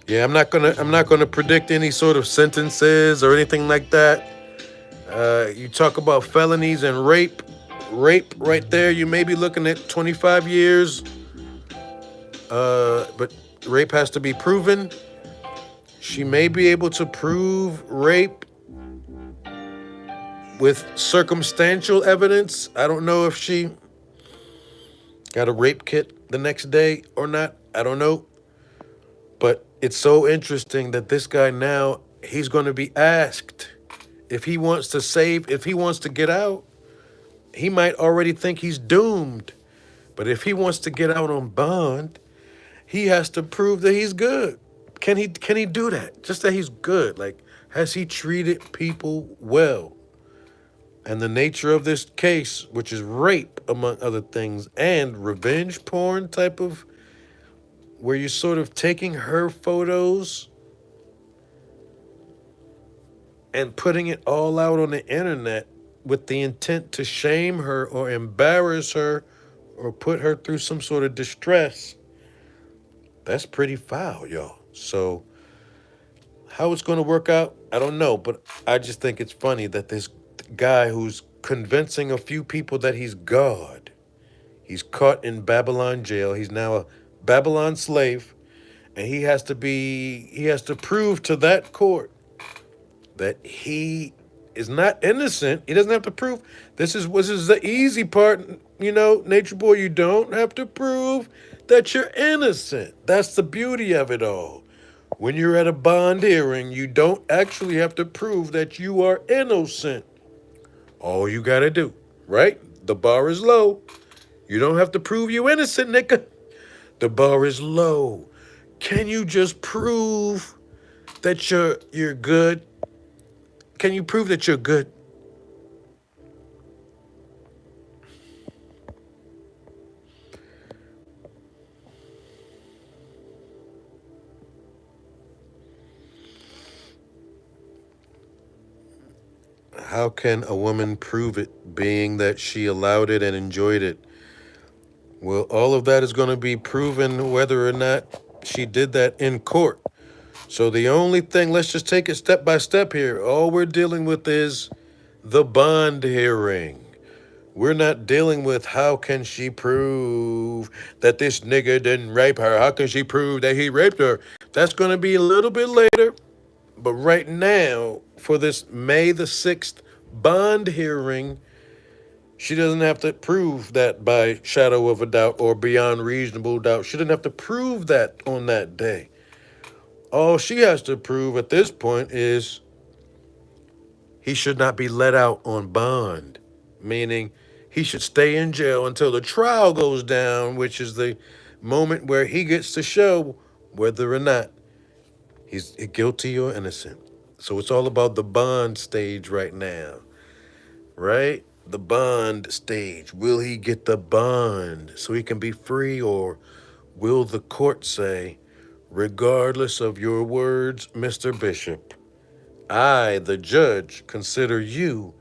Yeah, I'm not gonna predict any sort of sentences or anything like that. You talk about felonies and rape right there, you may be looking at 25 years. But rape has to be proven. She may be able to prove rape with circumstantial evidence. I don't know if she got a rape kit the next day or not. I don't know. But it's so interesting that this guy now, he's going to be asked if he wants to save, if he wants to get out. He might already think he's doomed. But if he wants to get out on bond, he has to prove that he's good. Can he do that? Just that he's good. Like, has he treated people well? And the nature of this case, which is rape, among other things, and revenge porn type of, where you're sort of taking her photos and putting it all out on the internet with the intent to shame her or embarrass her or put her through some sort of distress. That's pretty foul, y'all. So how it's going to work out, I don't know. But I just think it's funny that this guy who's convincing a few people that he's God, he's caught in Babylon jail. He's now a Babylon slave. And he has to prove to that court that he is not innocent. He doesn't have to prove. This is the easy part, Nature Boy. You don't have to prove that you're innocent. That's the beauty of it all. When you're at a bond hearing, you don't actually have to prove that you are innocent. All you gotta do, right? The bar is low. You don't have to prove you innocent, nigga. The bar is low. Can you just prove that you're good? Can you prove that you're good? How can a woman prove it, being that she allowed it and enjoyed it? Well, all of that is going to be proven whether or not she did that in court. So the only thing, let's just take it step by step here. All we're dealing with is the bond hearing. We're not dealing with how can she prove that this nigga didn't rape her? How can she prove that he raped her? That's going to be a little bit later. But right now, for this May the 6th bond hearing, she doesn't have to prove that by shadow of a doubt or beyond reasonable doubt. She doesn't have to prove that on that day. All she has to prove at this point is he should not be let out on bond, meaning he should stay in jail until the trial goes down, which is the moment where he gets to show whether or not he's guilty or innocent. So it's all about the bond stage right now, right? The bond stage. Will he get the bond so he can be free, or will the court say, regardless of your words, Mr. Bishop, I, the judge, consider you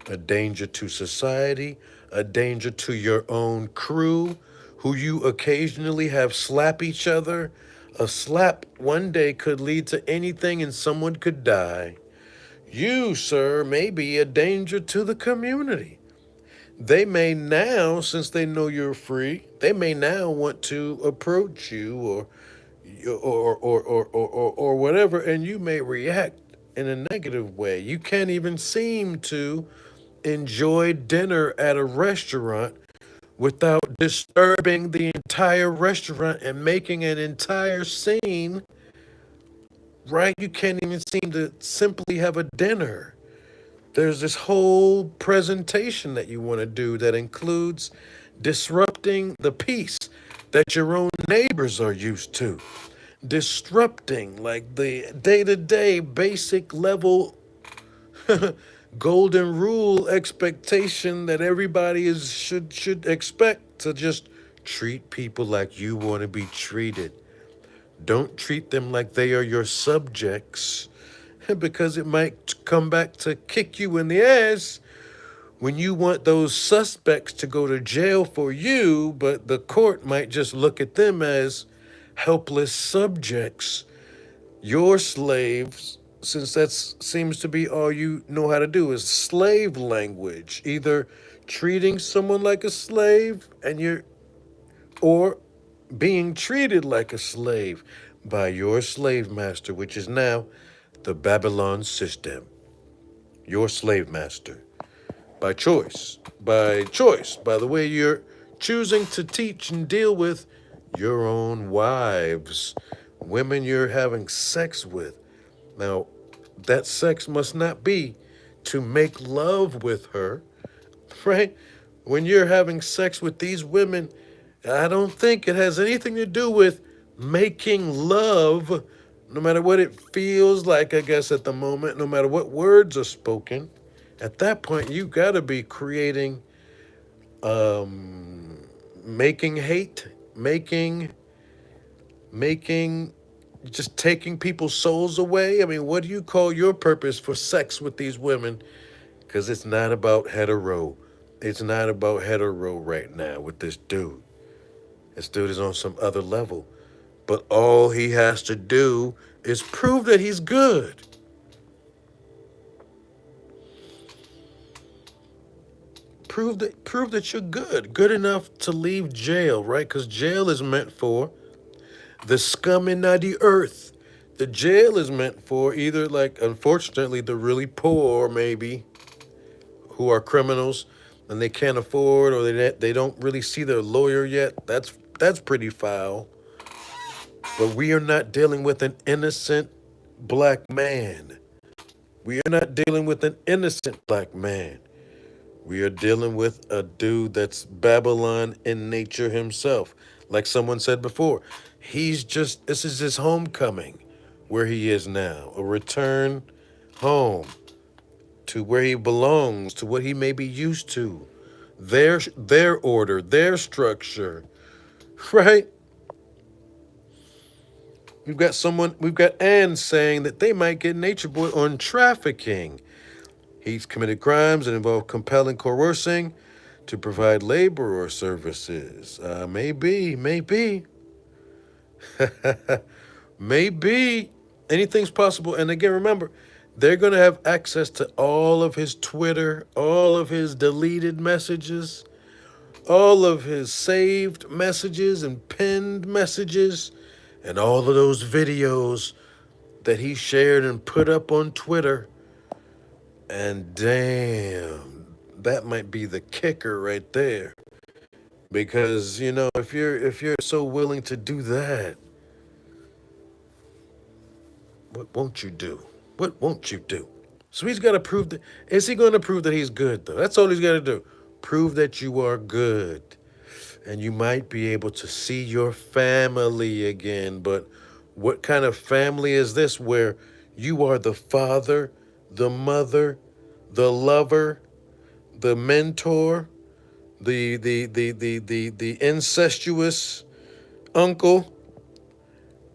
a danger to society, a danger to your own crew, who you occasionally have slap each other. A slap one day could lead to anything and someone could die. You, sir, may be a danger to the community. They may now, since they know you're free, they may now want to approach you or whatever, and you may react in a negative way. You can't even seem to enjoy dinner at a restaurant without disturbing the entire restaurant and making an entire scene, right? You can't even seem to simply have a dinner. There's this whole presentation that you want to do that includes disrupting the peace that your own neighbors are used to. Disrupting like the day-to-day basic level golden rule expectation that everybody should expect, to just treat people like you want to be treated. Don't treat them like they are your subjects, because it might come back to kick you in the ass when you want those suspects to go to jail for you, but the court might just look at them as helpless subjects, your slaves, since that seems to be all you know how to do is slave language, either treating someone like a slave or being treated like a slave by your slave master, which is now the Babylon system, your slave master. by choice. By choice. By the way you're choosing to teach and deal with your own wives, women you're having sex with. Now, that sex must not be to make love with her, right? When you're having sex with these women, I don't think it has anything to do with making love, no matter what it feels like, I guess, at the moment, no matter what words are spoken. At that point, you got to be creating, making hate, making, just taking people's souls away. I mean, what do you call your purpose for sex with these women? Because it's not about hetero. It's not about hetero right now with this dude. This dude is on some other level. But all he has to do is prove that he's good. Prove that you're good. Good enough to leave jail, right? Because jail is meant for the scum in the earth. The jail is meant for either, like, unfortunately, the really poor, maybe, who are criminals and they can't afford, or they don't really see their lawyer yet. That's pretty foul. But we are not dealing with an innocent black man. We are not dealing with an innocent black man. We are dealing with a dude that's Babylon in nature himself. Like someone said before, this is his homecoming, where he is now, a return home to where he belongs, to what he may be used to, their order, their structure, right? We've got Ann saying that they might get Nature Boy on trafficking. He's committed crimes that involve compelling coercing to provide labor or services. Maybe. Maybe. Anything's possible. And again, remember, they're going to have access to all of his Twitter, all of his deleted messages, all of his saved messages and pinned messages, and all of those videos that he shared and put up on Twitter. And damn, that might be the kicker right there. Because, if you're so willing to do that, what won't you do? What won't you do? So he's got to prove that. Is he going to prove that he's good, though? That's all he's got to do. Prove that you are good. And you might be able to see your family again. But what kind of family is this where you are the father, the mother, the lover, the mentor, the incestuous uncle?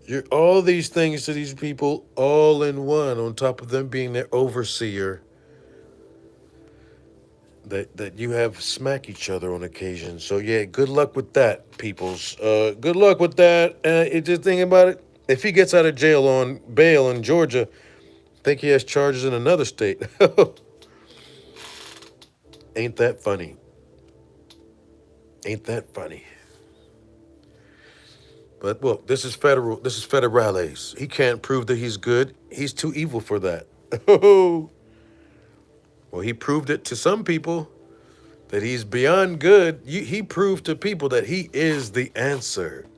You're all these things to these people all in one, on top of them being their overseer. That you have smack each other on occasion. So yeah, good luck with that, peoples. Good luck with that. Just thinking about it. If he gets out of jail on bail in Georgia, I think he has charges in another state. Ain't that funny? Ain't that funny? But well, this is federal. This is federales. He can't prove that he's good. He's too evil for that. Well, he proved it to some people that he's beyond good. He proved to people that he is the answer.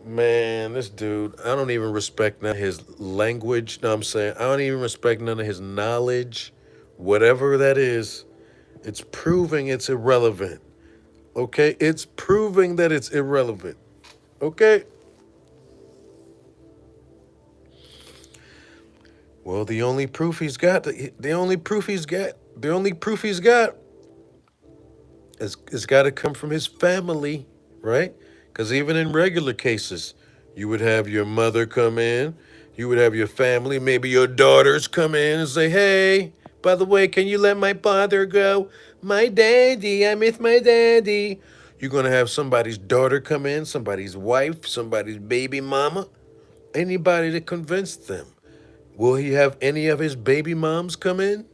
Man, this dude, I don't even respect none of his language. No, I'm saying I don't even respect none of his knowledge. Whatever that is, it's proving it's irrelevant. Okay? It's proving that it's irrelevant. Okay? Well, the only proof he's got is got to come from his family, right? Because even in regular cases, you would have your mother come in, you would have your family, maybe your daughters come in and say, hey, by the way, can you let my father go? My daddy, I miss my daddy. You're going to have somebody's daughter come in, somebody's wife, somebody's baby mama, anybody to convince them. Will he have any of his baby moms come in?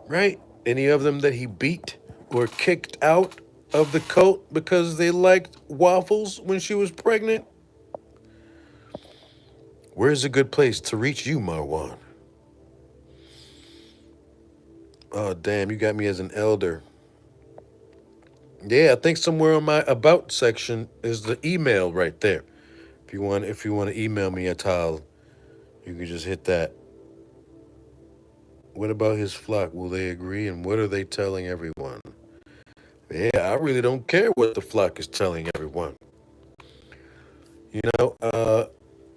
Right? Any of them that he beat or kicked out of the cult because they liked waffles when she was pregnant? Where's a good place to reach you, Marwan? Oh, damn, you got me as an elder. Yeah, I think somewhere on my about section is the email right there. If you want to email me a tile, you can just hit that. What about his flock? Will they agree? And what are they telling everyone? Yeah, I really don't care what the flock is telling everyone. You know,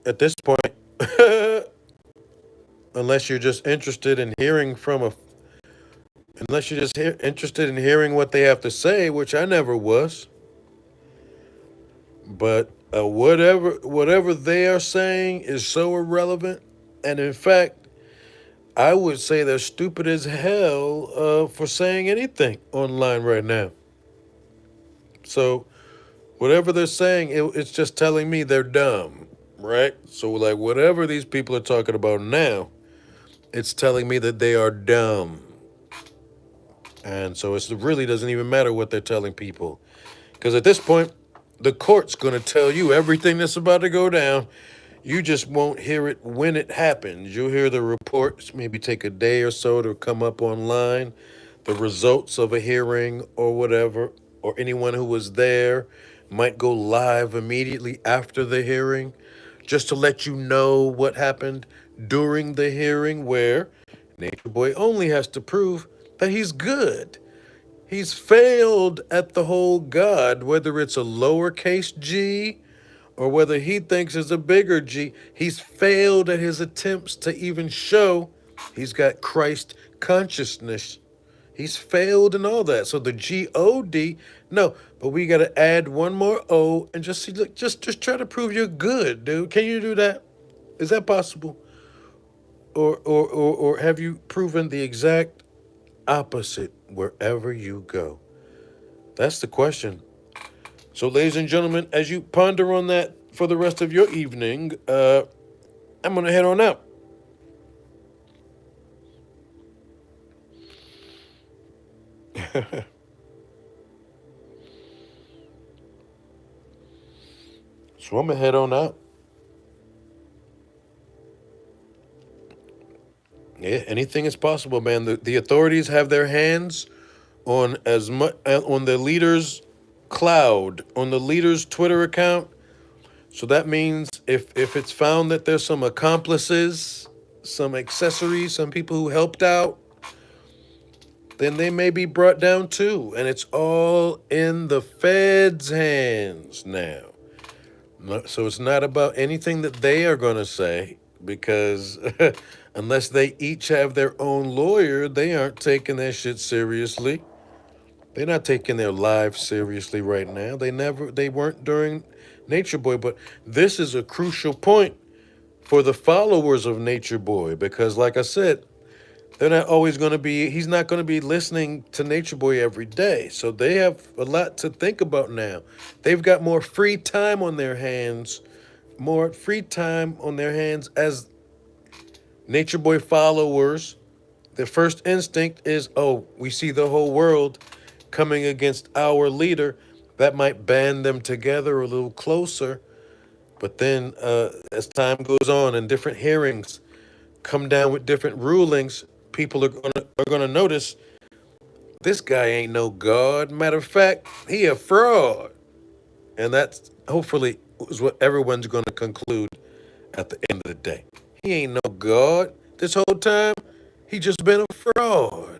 at this point, unless you're just interested in hearing from a, unless you're just interested in hearing what they have to say, which I never was. But whatever they are saying is so irrelevant, and in fact, I would say they're stupid as hell for saying anything online right now. So whatever they're saying, it's just telling me they're dumb, right? So like whatever these people are talking about now, it's telling me that they are dumb. And so it really doesn't even matter what they're telling people. Because at this point, the court's going to tell you everything that's about to go down. You just won't hear it when it happens. You'll hear the reports, maybe take a day or so to come up online, the results of a hearing or whatever, or anyone who was there might go live immediately after the hearing just to let you know what happened during the hearing, where Nature Boy only has to prove that he's good. He's failed at the whole God, whether it's a lowercase g or whether he thinks it's a bigger G. He's failed at his attempts to even show he's got Christ consciousness. He's failed in all that. So the G-O-D, no, but we got to add one more O and just see, look, just try to prove you're good, dude. Can you do that? Is that possible? Or have you proven the exact opposite wherever you go? That's the question. So, ladies and gentlemen, as you ponder on that for the rest of your evening, I'm going to head on out. So I'm going to head on out. Yeah, anything is possible, man. The authorities have their hands on as much on the leader's cloud, on the leader's Twitter account. So that means if it's found that there's some accomplices, some accessories, some people who helped out, then they may be brought down too. And it's all in the Fed's hands now. So it's not about anything that they are going to say, because unless they each have their own lawyer, they aren't taking that shit seriously. They're not taking their lives seriously right now. They weren't during Nature Boy. But this is a crucial point for the followers of Nature Boy, because like I said, they're not always going to be, he's not going to be listening to Nature Boy every day. So they have a lot to think about now. They've got more free time on their hands, as Nature Boy followers. Their first instinct is, oh, we see the whole world coming against our leader. That might band them together a little closer. But then as time goes on and different hearings come down with different rulings, people are gonna notice this guy ain't no god. Matter of fact, he a fraud. And that's hopefully is what everyone's gonna conclude at the end of the day. He ain't no god. This whole time, he just been a fraud.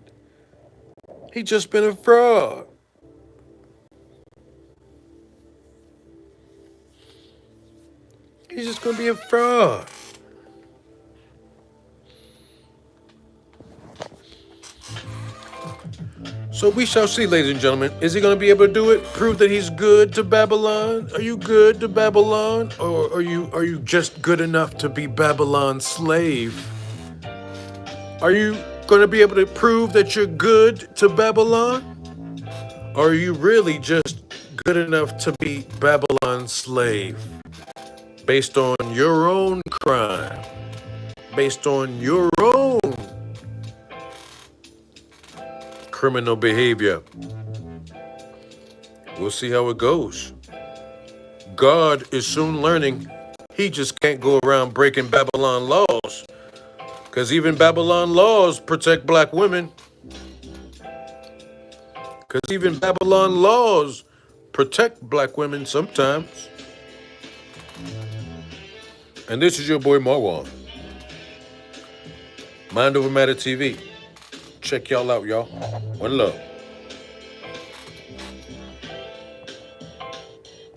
He just been a fraud. He's just gonna be a fraud. So we shall see, ladies and gentlemen. Is he going to be able to do it? Prove that he's good to Babylon? Are you good to Babylon? Or are you just good enough to be Babylon's slave? Are you going to be able to prove that you're good to Babylon? Or are you really just good enough to be Babylon's slave? Based on your own crime. Based on your own criminal behavior. We'll see how it goes. God is soon learning he just can't go around breaking Babylon laws, because even Babylon laws protect black women. Because even Babylon laws protect black women sometimes. And this is your boy Marwan. Mind Over Matter TV. Check y'all out, y'all. One love.